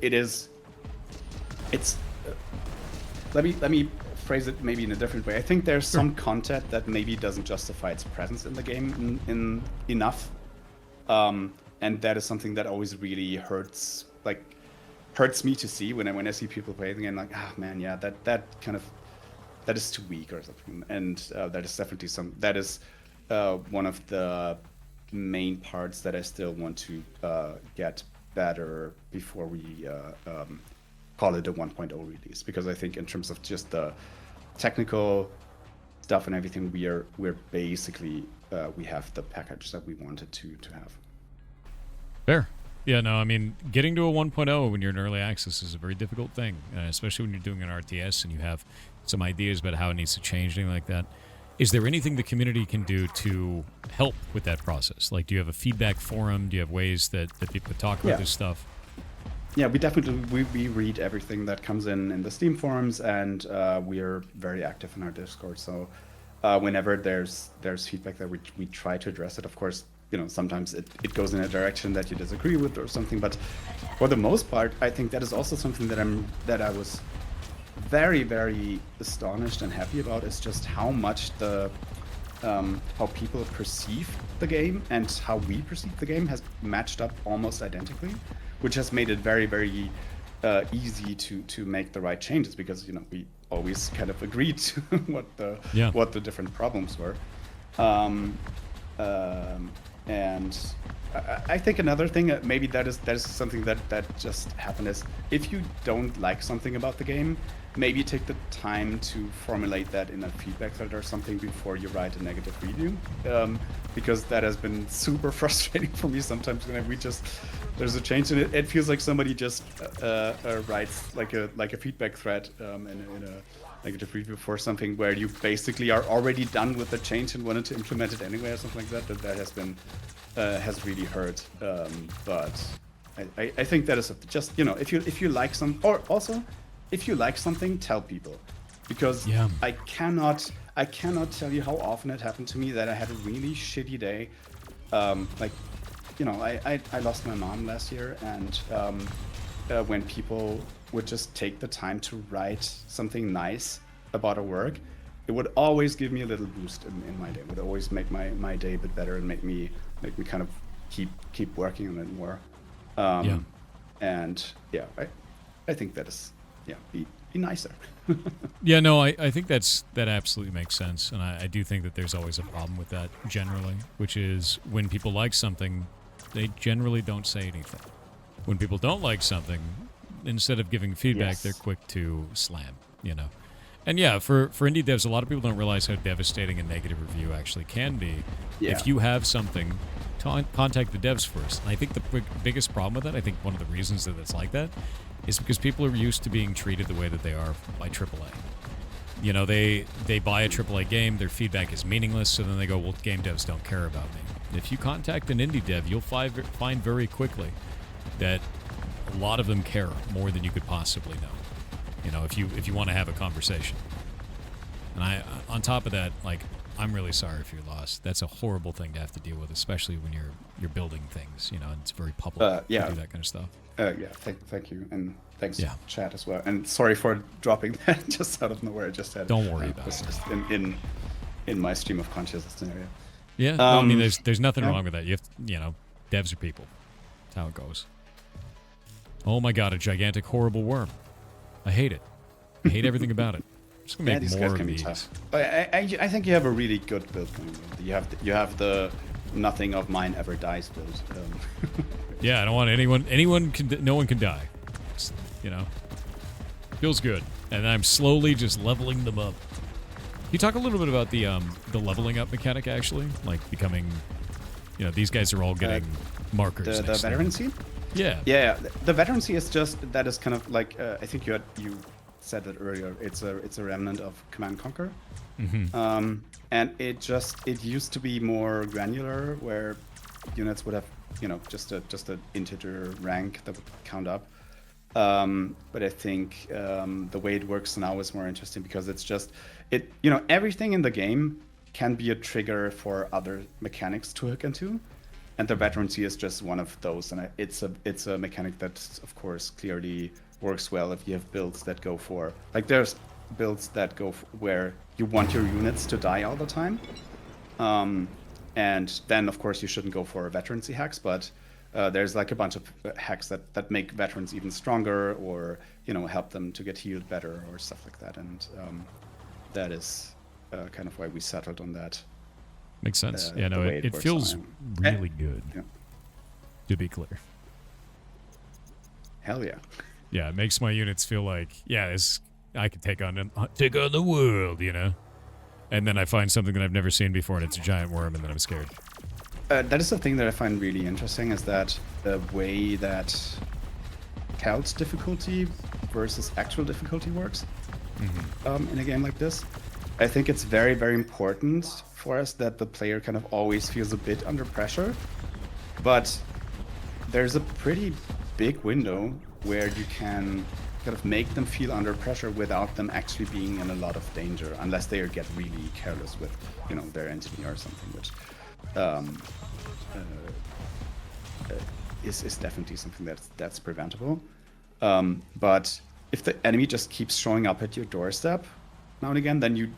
Let me phrase it maybe in a different way. I think there's some content that maybe doesn't justify its presence in the game in enough. And that is something that always really hurts me to see when I see people play the game, like, man, yeah, that is too weak or something. And that is definitely that is one of the main parts that I still want to get better before we call it a 1.0 release, because I think in terms of just the technical stuff and everything, we're basically we have the package that we wanted to have. Fair. Yeah, no, I mean, getting to a 1.0 when you're in early access is a very difficult thing, especially when you're doing an RTS and you have some ideas about how it needs to change, anything like that. Is there anything the community can do to help with that process? Like, do you have a feedback forum? Do you have ways that people talk about this stuff? Yeah, we definitely we read everything that comes in the Steam forums, and we are very active in our Discord. So whenever there's feedback that we try to address it. Of course, sometimes it goes in a direction that you disagree with or something. But for the most part, I think that is also something that I was very, very astonished and happy about, is just how much the how people perceive the game and how we perceive the game has matched up almost identically, which has made it very, very easy to make the right changes, because we always kind of agreed to what the different problems were. And I think another thing, maybe that is something that just happened, is if you don't like something about the game, maybe take the time to formulate that in a feedback thread or something before you write a negative review, because that has been super frustrating for me sometimes when there's a change and it feels like somebody just writes like a feedback thread in a negative review for something where you basically are already done with the change and wanted to implement it anyway or something like that. That has been has really hurt. But I think that is just if you like some, or also if you like something, tell people, because I cannot tell you how often it happened to me that I had a really shitty day. I lost my mom last year, and when people would just take the time to write something nice about a work, it would always give me a little boost in my day. It would always make my day a bit better and make me kind of keep working on it more. And I think that is be nicer. Yeah, no, I think that absolutely makes sense, and I do think that there's always a problem with that generally, which is when people like something, they generally don't say anything. When people don't like something, instead of giving feedback, they're quick to slam, And yeah, for indie devs, a lot of people don't realize how devastating a negative review actually can be. Yeah. If you have something, contact the devs first. And I think the biggest problem with that, I think one of the reasons that it's like that, is because people are used to being treated the way that they are by AAA. They buy a AAA game, their feedback is meaningless, so then they go, well, game devs don't care about me. If you contact an indie dev, you'll find very quickly that a lot of them care more than you could possibly know. If you want to have a conversation. And on top of that, I'm really sorry for your loss. That's a horrible thing to have to deal with, especially when you're building things, and it's very public to do that kind of stuff. Thank you, and thanks chat as well. And sorry for dropping that just out of nowhere. I just had. Don't worry about it. Just in my stream of consciousness scenario. Yeah, no, I mean, there's nothing wrong with that. You have devs are people. That's how it goes. Oh my god, a gigantic horrible worm. I hate it. I hate everything about it. I'm just gonna make more of these. Tough. I think you have a really good build going on. You have the nothing of mine ever dies build. Yeah, I don't want no one can die. It's, feels good. And I'm slowly just leveling them up. Can you talk a little bit about the leveling up mechanic, actually? Like becoming, these guys are all getting markers. The veterancy? Yeah. Yeah, the veterancy is just, that is kind of like, I think you said it earlier, it's a remnant of Command & Conquer. Mm-hmm. And it used to be more granular, where units would have, just an integer rank that would count up. But I think the way it works now is more interesting, because it's just, everything in the game can be a trigger for other mechanics to hook into. And the veterancy is just one of those, and it's a mechanic that, of course, clearly works well if you have builds that go for, there's builds that go where you want your units to die all the time, and then of course you shouldn't go for veterancy hacks, but there's a bunch of hacks that make veterans even stronger, or help them to get healed better or stuff like that, and that is kind of why we settled on that. Makes sense. It feels really good. Yeah. To be clear. Hell yeah. Yeah, it makes my units feel like, I can take on the world, And then I find something that I've never seen before, and it's a giant worm, and then I'm scared. That is the thing that I find really interesting, is that the way that Cal's difficulty versus actual difficulty works in a game like this. I think it's very, very important for us that the player kind of always feels a bit under pressure, but there's a pretty big window where you can kind of make them feel under pressure without them actually being in a lot of danger, unless they get really careless with, their engineer or something, which is definitely something that's preventable. But if the enemy just keeps showing up at your doorstep, now and again, then you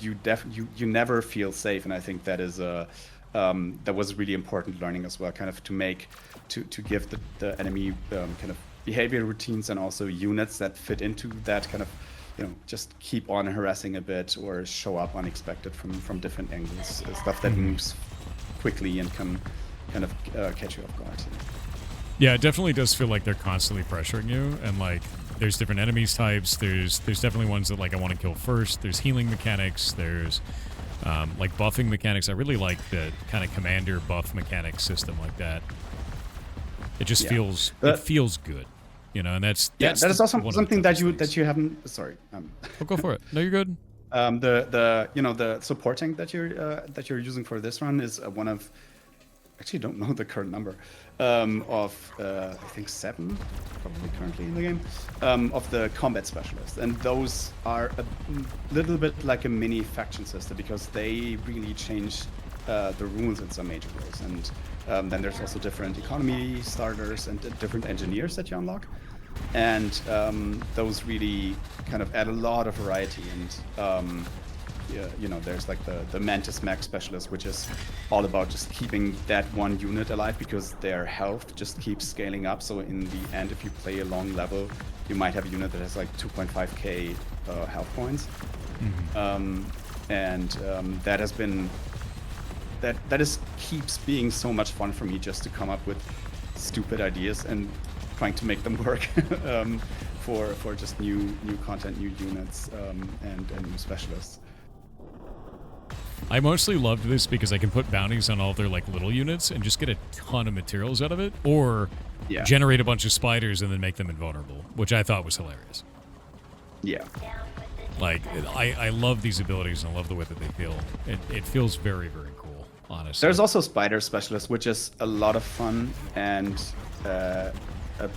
never feel safe, and I think that is that was really important learning as well, kind of to give the enemy kind of behavior routines and also units that fit into that kind of, just keep on harassing a bit or show up unexpected from different angles, stuff that moves quickly and can kind of catch you off guard. Yeah, it definitely does feel like they're constantly pressuring you, and like there's different enemies types. There's definitely ones that like I want to kill first. There's healing mechanics. There's like buffing mechanics. I really like the kind of commander buff mechanic system like that. It just feels good, and that's that is also something that you haven't. Sorry, oh, go for it. No, you're good. The supporting that you're using for this run is one of, actually don't know the current number, of I think 7 probably currently in the game, of the combat specialists, and those are a little bit like a mini faction system because they really change the rules in some major ways, and then there's also different economy starters and different engineers that you unlock, and those really kind of add a lot of variety. And there's like the Mantis Mech Specialist, which is all about just keeping that one unit alive because their health just keeps scaling up. So in the end, if you play a long level, you might have a unit that has like 2.5k health points. That has been keeps being so much fun for me, just to come up with stupid ideas and trying to make them work for just new content, new units, and new specialists. I mostly loved this because I can put bounties on all their like little units and just get a ton of materials out of it, or generate a bunch of spiders and then make them invulnerable, which I thought was hilarious. Yeah. Like, I love these abilities and I love the way that they feel. It feels very, very cool, honestly. There's also Spider Specialist, which is a lot of fun and a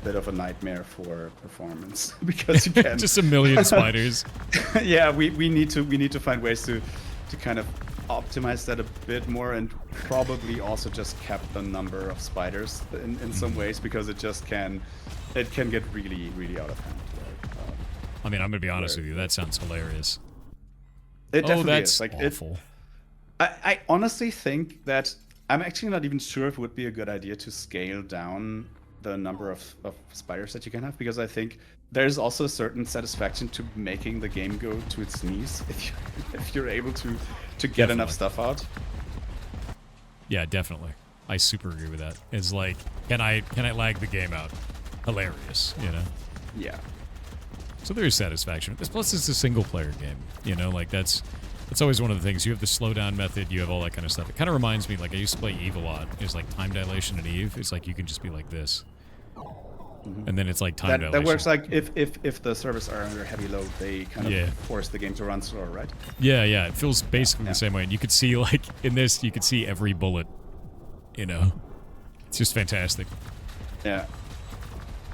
bit of a nightmare for performance because you can just a million spiders. Yeah, we need to find ways to kind of optimize that a bit more, and probably also just cap the number of spiders in some ways, because it can get really, really out of hand. I mean, I'm gonna be honest with you, that sounds hilarious. It definitely that's is. Like, awful. I honestly think that I'm actually not even sure if it would be a good idea to scale down the number of spiders that you can have, because I think there's also a certain satisfaction to making the game go to its knees if you're able to get enough stuff out. Yeah, definitely. I super agree with that. It's like, can I lag the game out? Hilarious, Yeah. So there is satisfaction. Plus, it's a single player game. Like that's always one of the things. You have the slowdown method. You have all that kind of stuff. It kind of reminds me, like I used to play Eve a lot. It's like time dilation in Eve. It's like you can just be like this. And then it's like time dilation. That works like if the servers are under heavy load, they kind of force the game to run slower, right? Yeah. It feels basically the same way. And you could see, like, in this, you could see every bullet, It's just fantastic. Yeah.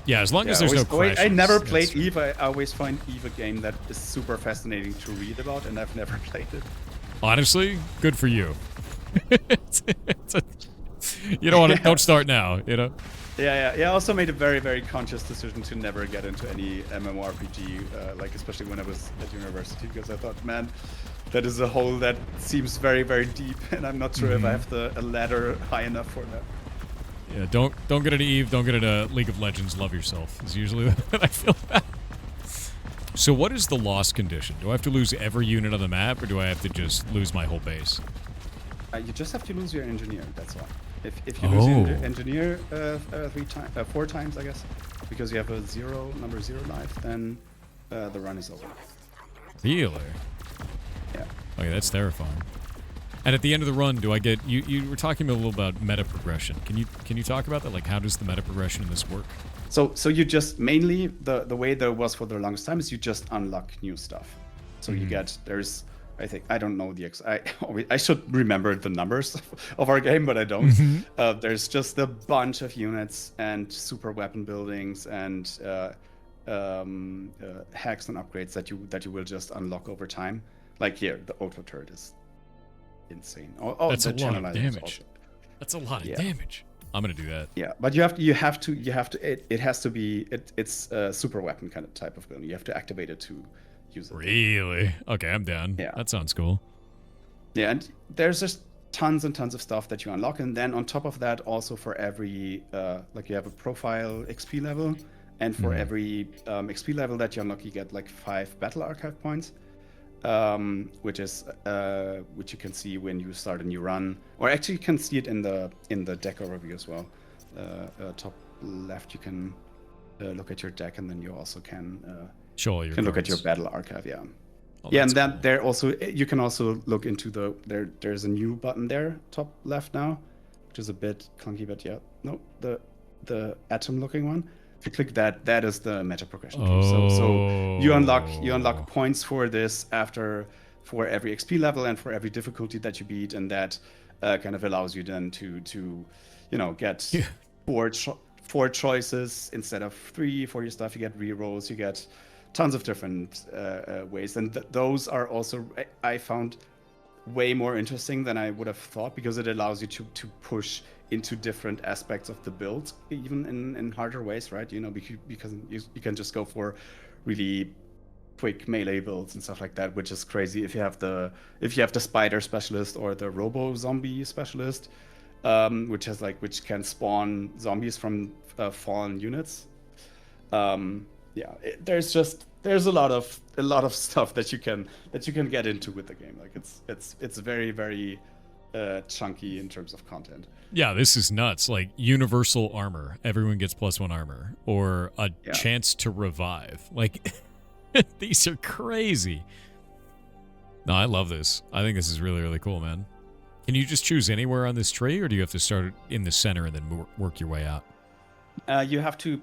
Yeah, as long as there's no crashes. I never played Eve. I always find Eve a game that is super fascinating to read about, and I've never played it. Honestly, good for you. You don't want to. Don't start now. Yeah. I also made a very, very conscious decision to never get into any MMORPG, like especially when I was at university, because I thought, man, that is a hole that seems very, very deep, and I'm not sure if I have a ladder high enough for that. Yeah, don't get into Eve, don't get into League of Legends, love yourself, is usually what I feel about. So what is the loss condition? Do I have to lose every unit on the map, or do I have to just lose my whole base? You just have to lose your engineer, that's all. If you lose your engineer 4 times, I guess, because you have number 0 life, then the run is over. Really? Yeah. Okay, that's terrifying. And at the end of the run, do I get you were talking a little about meta progression. Can you talk about that? Like, how does the meta progression in this work? So you just mainly the way there was for the longest time is you just unlock new stuff. So you get I don't know I should remember the numbers of our game, but I don't. There's just a bunch of units and super weapon buildings and hacks and upgrades that you will just unlock over time. Like here, the auto turret is insane. That's a lot of damage. That's a lot of damage. I'm gonna do that. Yeah, but you have to. It has to be. It's a super weapon kind of type of building. You have to activate it use it. Really? Okay, I'm down. Yeah. That sounds cool. Yeah, and there's just tons and tons of stuff that you unlock, and then on top of that, also for every like you have a profile XP level, and for every XP level that you unlock, you get like 5 battle archive points, which you can see when you start a new run, or actually you can see it in the deck overview as well. Top left, you can look at your deck, and then you also can Show all your look at your cards. battle archive. Yeah. Oh, Yeah, that's and then cool. there also you can also look into there's a new button there, top left now, which is a bit clunky, but yeah, no, the atom looking one. If you click that, that is the meta progression tree. So you unlock points for this for every XP level and for every difficulty that you beat, and that kind of allows you then to get Yeah. four choices instead of 3 for your stuff. You get rerolls, you get tons of different ways, and those are also I found way more interesting than I would have thought, because it allows you to push into different aspects of the build, even in harder ways, right? Because you can just go for really quick melee builds and stuff like that, which is crazy if you have the spider specialist or the robo zombie specialist, which can spawn zombies from fallen units. There's a lot of stuff that you can get into with the game. Like it's very, very chunky in terms of content. Yeah, this is nuts. Like universal armor. Everyone gets +1 armor. Or a chance to revive. Like, these are crazy. No, I love this. I think this is really, really cool, man. Can you just choose anywhere on this tree, or do you have to start in the center and then work your way out? You have to.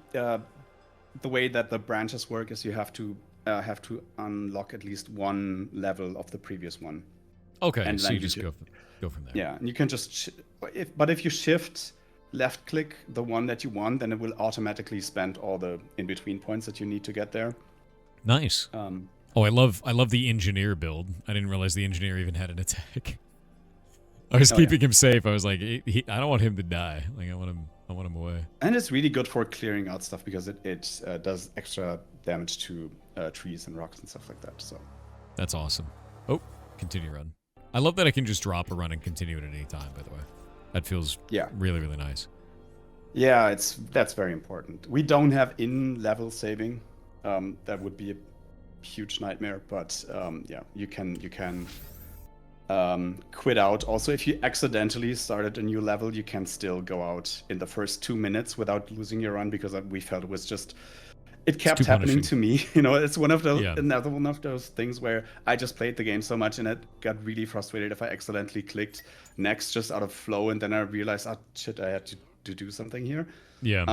The way that the branches work is you have to unlock at least one level of the previous one. Okay, and so then you just go from there. Yeah, and you can just if you shift left click the one that you want, then it will automatically spend all the in between points that you need to get there. Nice. Oh, I love the engineer build. I didn't realize the engineer even had an attack. I was keeping him safe. I was like, I don't want him to die. Like I want him away. And it's really good for clearing out stuff, because it does extra damage to trees and rocks and stuff like that. So that's awesome. Oh, continue run. I love that I can just drop a run and continue it at any time, by the way. That feels really, really nice. Yeah, that's very important. We don't have in-level saving. That would be a huge nightmare, but you can quit out. Also, if you accidentally started a new level, you can still go out in the first 2 minutes without losing your run, because we felt it kept happening to me. It's another one of those things where I just played the game so much, and it got really frustrated if I accidentally clicked next just out of flow, and then I realized, oh shit, I had to do something here. Yeah.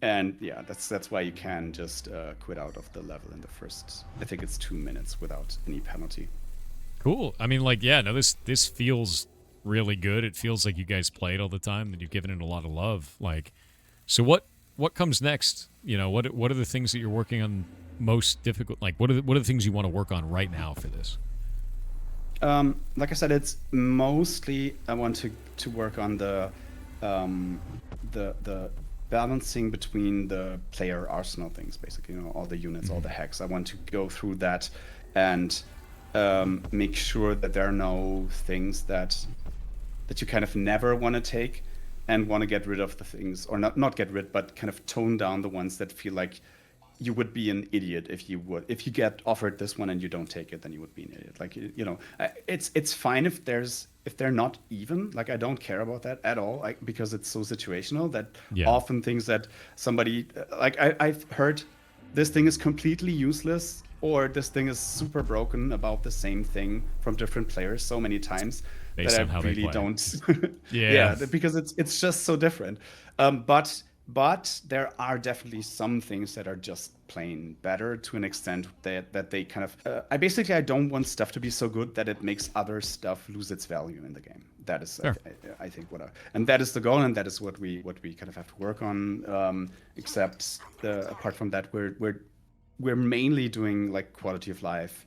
And yeah, that's why you can just quit out of the level in the first, I think it's 2 minutes, without any penalty. Cool. I mean, this feels really good. It feels like you guys played all the time, and you've given it a lot of love. Like, so what comes next? What are the things that you're working on most difficult? Like, what are the things you want to work on right now for this? Like I said, it's mostly I want to work on the balancing between the player arsenal things, basically, all the units, all the hacks. I want to go through that and make sure that there are no things that you kind of never want to take, and want to get rid of the things, or not get rid, but kind of tone down the ones that feel like you would be an idiot if you get offered this one and you don't take it, then you would be an idiot. Like, it's fine if they're not even. Like, I don't care about that at all, because it's so situational that often things that somebody, like, I've heard this thing is completely useless, or this thing is super broken about the same thing from different players so many times Based that on I how they really play. don't. Yeah, because it's just so different. But there are definitely some things that are just plain better, to an extent that they kind of. I don't want stuff to be so good that it makes other stuff lose its value in the game. That is, sure. I think, and that is the goal, and that is what we kind of have to work on. Except apart from that, we're mainly doing like quality of life,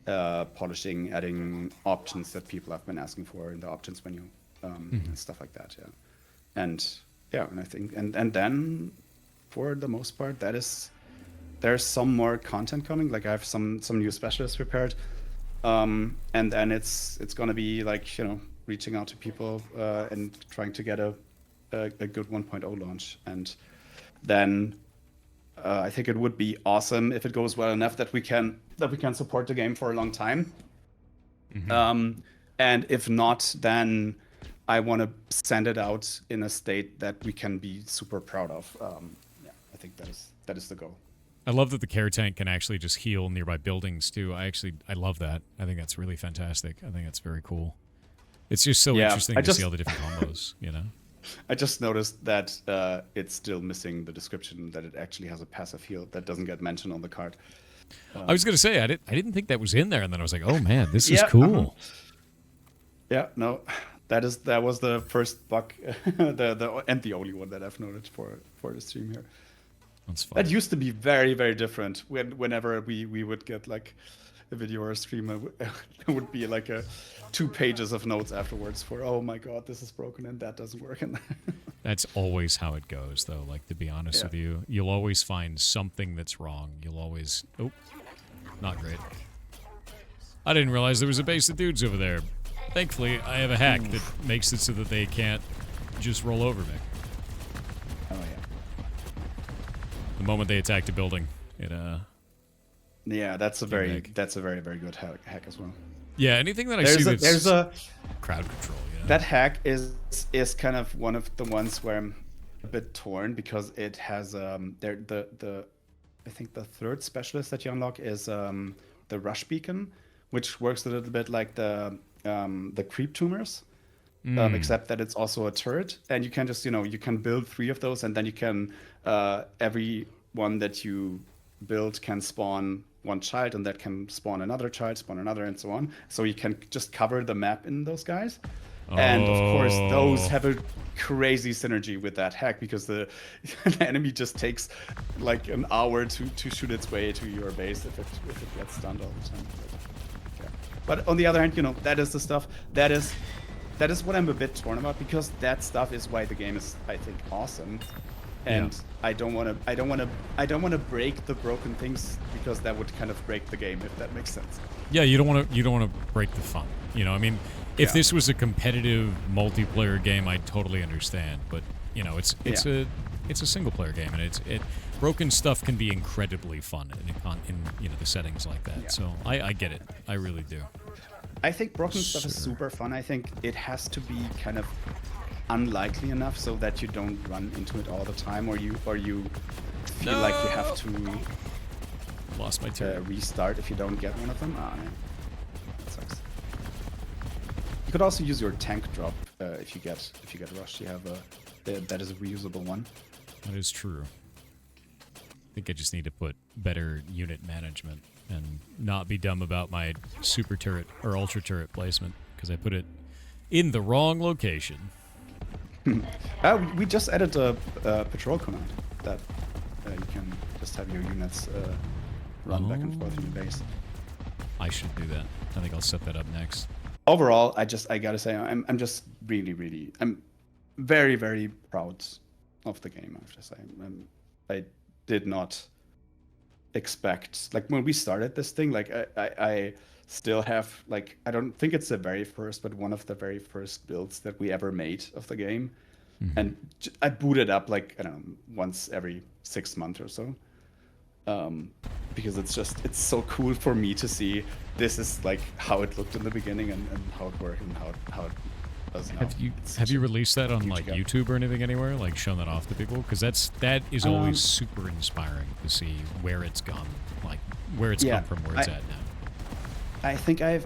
polishing, adding options that people have been asking for in the options menu, stuff like that. And I think, and then for the most part, that is there's some more content coming. Like I have some new specialists prepared, and then it's gonna be like, you know, reaching out to people and trying to get a good 1.0 launch, and then I think it would be awesome if it goes well enough that we can support the game for a long time. And if not, then I want to send it out in a state that we can be super proud of. Yeah, I think that is the goal. I love that the care tank can actually just heal nearby buildings too. I love that. I think that's really fantastic. I think that's very cool. It's just so interesting to see all the different combos, you know? I just noticed that it's still missing the description that it actually has a passive heal that doesn't get mentioned on the card. I was going to say, I didn't think that was in there, and then I was like, oh man, this is cool. Yeah, no, that was the first bug, and the only one that I've noted for the stream here. That's fun. That used to be very, very different. Whenever we would get like a video or a stream, there would be like 2 pages of notes afterwards for, oh my god, this is broken and that doesn't work. And that's always how it goes, though. Like, to be honest with you, you'll always find something that's wrong. You'll always... Oh, not great. I didn't realize there was a base of dudes over there. Thankfully, I have a hack that makes it so that they can't just roll over me. Oh, yeah. The moment they attack the building, it, Yeah, that's a very, very good hack as well. Yeah, anything that I see that's crowd control, yeah. That hack is kind of one of the ones where I'm a bit torn, because it has I think the third specialist that you unlock is the rush beacon, which works a little bit like the creep tumors, except that it's also a turret, and you can just, you know, you can build 3 of those, and then you can every one that you build can spawn 1 child, and that can spawn another child, spawn another, and so on. So you can just cover the map in those guys. And of course, those have a crazy synergy with that hack, because the enemy just takes like an hour to shoot its way to your base if it gets stunned all the time. But on the other hand, you know, that is the stuff that is what I'm a bit torn about, because that stuff is why the game is, I think, awesome. And I don't want to break the broken things, because that would kind of break the game, if that makes sense. Yeah, you don't want to break the fun. You know, I mean, if this was a competitive multiplayer game, I'd totally understand. But you know, it's a single player game, and broken stuff can be incredibly fun in you know, the settings like that. Yeah. So I get it. I really do. I think broken stuff is super fun. I think it has to be kind of unlikely enough so that you don't run into it all the time, or you feel like you have to lost my turn. Restart if you don't get one of them. Ah, man. That sucks. You could also use your tank drop if you get rushed. You have that is a reusable one. That is true. I think I just need to put better unit management and not be dumb about my super turret or ultra turret placement, because I put it in the wrong location. We just added a patrol command that you can just have your units run back and forth in your base. I should do that. I think I'll set that up next. Overall, I gotta say, I'm just really, I'm very, very proud of the game, I have to say. I did not expect, like, when we started this thing, like, I still have, like, I don't think it's the very first, but one of the very first builds that we ever made of the game. Mm-hmm. And I boot it up, like, I don't know, once every 6 months or so. Because it's so cool for me to see this is like how it looked in the beginning, and how it worked, and how it does now. Have you released that on like YouTube or anything anywhere, like shown that off to people? Because that is always super inspiring to see where it's gone, like where it's come from, where it's at now. I think I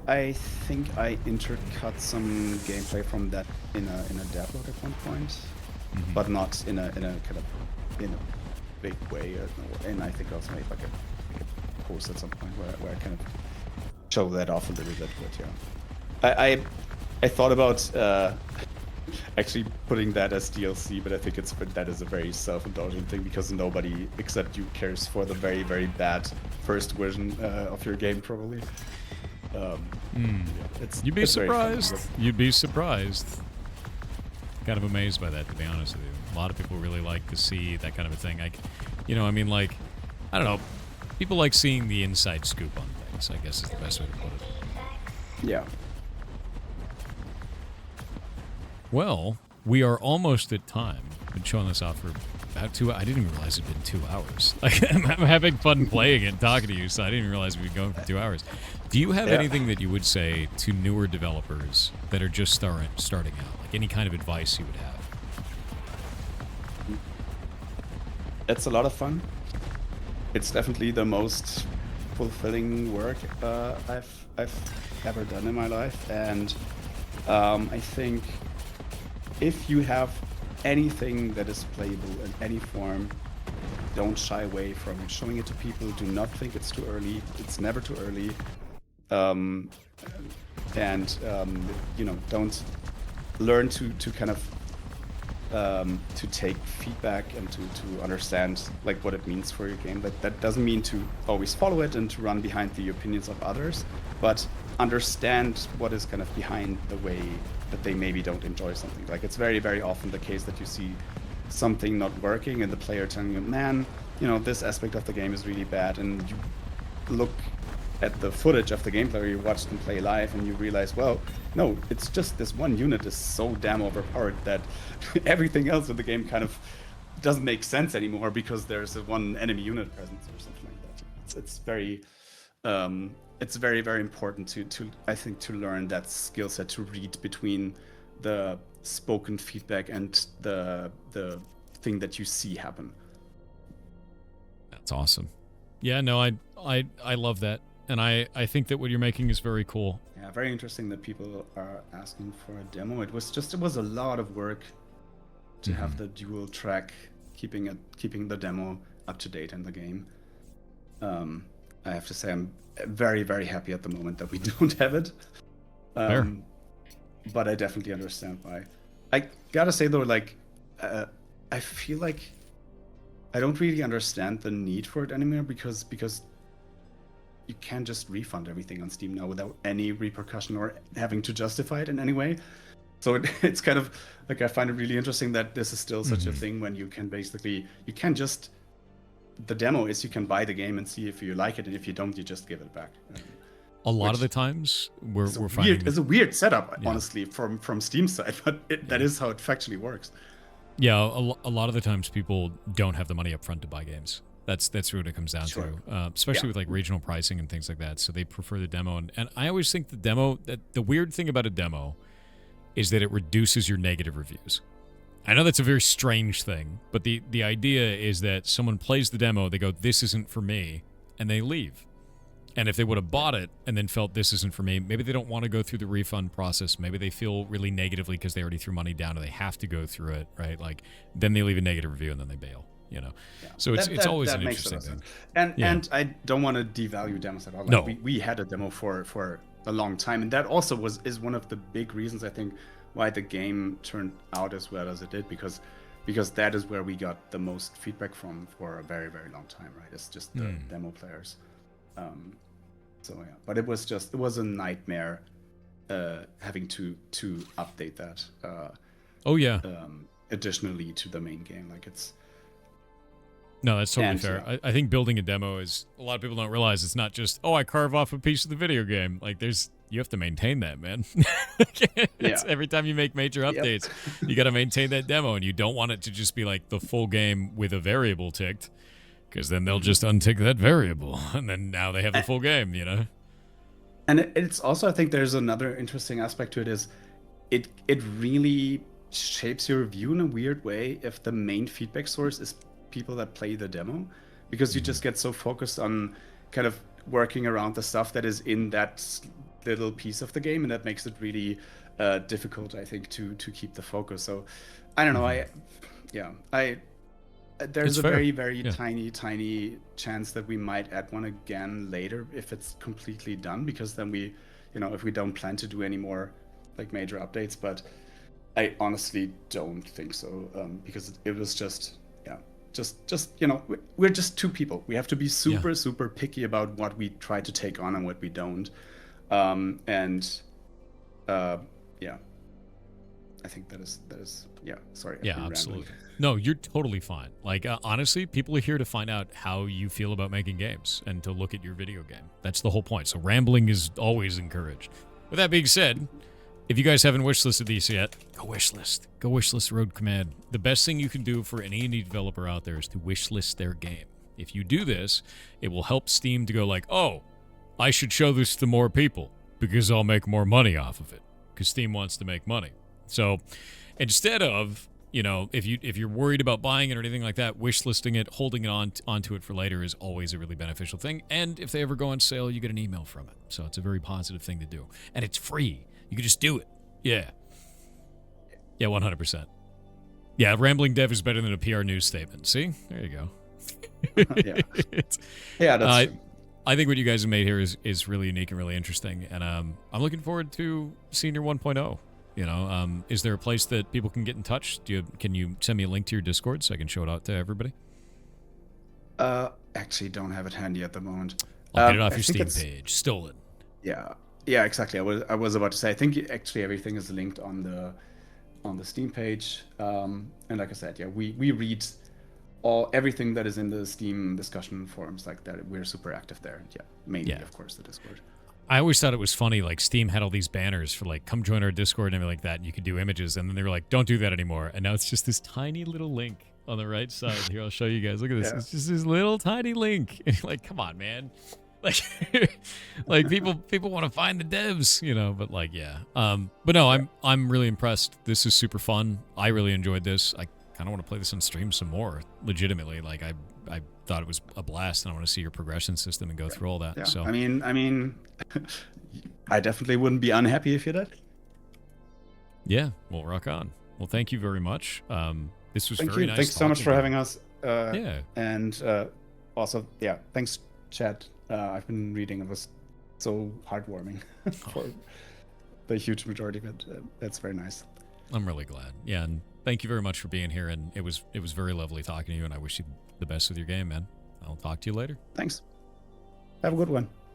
intercut some gameplay from that in a devlog at one point, but not in a kind of big way. And I think I also made like a post at some point where I kind of show that off a little bit. But yeah, I thought about actually putting that as DLC, but I think that is a very self-indulgent thing, because nobody except you cares for the very, very bad first version of your game, probably. You'd be surprised. You'd be surprised. Kind of amazed by that, to be honest with you. A lot of people really like to see that kind of a thing. You know, I mean, like, I don't know. People like seeing the inside scoop on things, I guess is the best way to put it. Yeah. Well, we are almost at time. Been showing this off for about 2 hours. I didn't even realize it'd been 2 hours. Like, I'm having fun playing it and talking to you, so I didn't even realize we'd been going for 2 hours. Do you have anything that you would say to newer developers that are just starting out? Like, any kind of advice you would have? It's a lot of fun. It's definitely the most fulfilling work I've ever done in my life, and I think if you have anything that is playable in any form, don't shy away from showing it to people. Do not think it's too early. It's never too early. You know, don't learn to kind of to take feedback and to understand like what it means for your game. That doesn't mean to always follow it and to run behind the opinions of others, but understand what is kind of behind the way that they maybe don't enjoy something. Like, it's very, very often the case that you see something not working and the player telling you, man, you know, this aspect of the game is really bad, and you look at the footage of the gameplay or you watch them play live and you realize, well, no, it's just this one unit is so damn overpowered that everything else in the game kind of doesn't make sense anymore because there's a one enemy unit present or something like that. It's very, very important to I think to learn that skill set, to read between the spoken feedback and the thing that you see happen. That's awesome. Yeah, no, I love that. And I think that what you're making is very cool. Yeah, very interesting that people are asking for a demo. It was a lot of work to have the dual track, keeping the demo up to date in the game. I have to say I'm very, very happy at the moment that we don't have it. But I definitely understand why. I gotta say though, like, I feel like I don't really understand the need for it anymore because you can't just refund everything on Steam now without any repercussion or having to justify it in any way. So it's kind of like, I find it really interesting that this is still such a thing when you can basically, you can just, the demo is you can buy the game and see if you like it, and if you don't, you just give it back. A lot of the times we're finding it's a weird setup, honestly, from Steam's side, but that is how it factually works. Yeah, a lot of the times people don't have the money up front to buy games. That's what it comes down to, especially with like regional pricing and things like that. So they prefer the demo, and I always think the demo. The weird thing about a demo is that it reduces your negative reviews. I know that's a very strange thing, but the idea is that someone plays the demo, they go, "This isn't for me," and they leave. And if they would have bought it and then felt this isn't for me, maybe they don't want to go through the refund process. Maybe they feel really negatively because they already threw money down and they have to go through it, right? Like, then they leave a negative review and then they bail. You know, so it's always an interesting thing. And I don't want to devalue demos at all. Like, no, we had a demo for a long time, and that also is one of the big reasons I think why the game turned out as well as it did, because that is where we got the most feedback from for a very, very long time, right? It's just the demo players. So yeah, but it was a nightmare having to update that. Additionally to the main game, like it's. No, that's totally fair. I think building a demo is, a lot of people don't realize it's not just, oh, I carve off a piece of the video game. Like, you have to maintain that, man. Every time you make major updates, you got to maintain that demo, and you don't want it to just be like the full game with a variable ticked, because then they'll just untick that variable, and then now they have the full game, you know? And it's also, I think there's another interesting aspect to it is, it really shapes your view in a weird way if the main feedback source is people that play the demo, because you just get so focused on kind of working around the stuff that is in that little piece of the game, and that makes it really difficult, I think, to keep the focus. So I don't know, there's a very, very tiny chance that we might add one again later if it's completely done, because then we, if we don't plan to do any more like major updates, but I honestly don't think so, because it was just we're just two people. We have to be super picky about what we try to take on and what we don't. I think that is yeah. Sorry. I've Yeah, been rambling. absolutely. No, you're totally fine. Like, honestly, people are here to find out how you feel about making games and to look at your video game. That's the whole point. So rambling is always encouraged. With that being said, if you guys haven't wishlisted these yet, go wishlist. Go wishlist Road Command. The best thing you can do for any indie developer out there is to wishlist their game. If you do this, it will help Steam to go like, oh, I should show this to more people because I'll make more money off of it. Because Steam wants to make money. So instead of, if you're worried about buying it or anything like that, wishlisting it, holding it onto it for later is always a really beneficial thing. And if they ever go on sale, you get an email from it. So it's a very positive thing to do. And it's free. You can just do it. Yeah. Yeah, 100%. Yeah, rambling dev is better than a PR news statement. See? There you go. Yeah. Yeah, that's true. I think what you guys have made here is really unique and really interesting. And I'm looking forward to Senior 1.0. Is there a place that people can get in touch? Can you send me a link to your Discord so I can show it out to everybody? Actually don't have it handy at the moment. I'll get it off I your think Steam page. Stolen. Yeah, exactly. I was about to say, I think actually everything is linked on the Steam page. And like I said, yeah, we read everything that is in the Steam discussion forums like that. We're super active there. Yeah, mainly, of course, the Discord. I always thought it was funny, like Steam had all these banners for like, come join our Discord and everything like that, and you could do images, and then they were like, don't do that anymore. And now it's just this tiny little link on the right side. Here, I'll show you guys. Look at this. Yeah. It's just this little tiny link. And you're like, come on, man. Like, like people want to find the devs, but like, yeah. But no, I'm really impressed. This is super fun. I really enjoyed this. I kind of want to play this on stream some more, legitimately. Like, I thought it was a blast, and I want to see your progression system and go through all that. Yeah. So I mean, I definitely wouldn't be unhappy if you did. Yeah, well, rock on. Well, thank you very much. This was very nice. Thanks so much for having us. Yeah. And also, yeah, thanks, chat. I've been reading. It was so heartwarming for the huge majority of it. That's very nice. I'm really glad. Yeah, and thank you very much for being here. And it was very lovely talking to you. And I wish you the best with your game, man. I'll talk to you later. Thanks. Have a good one.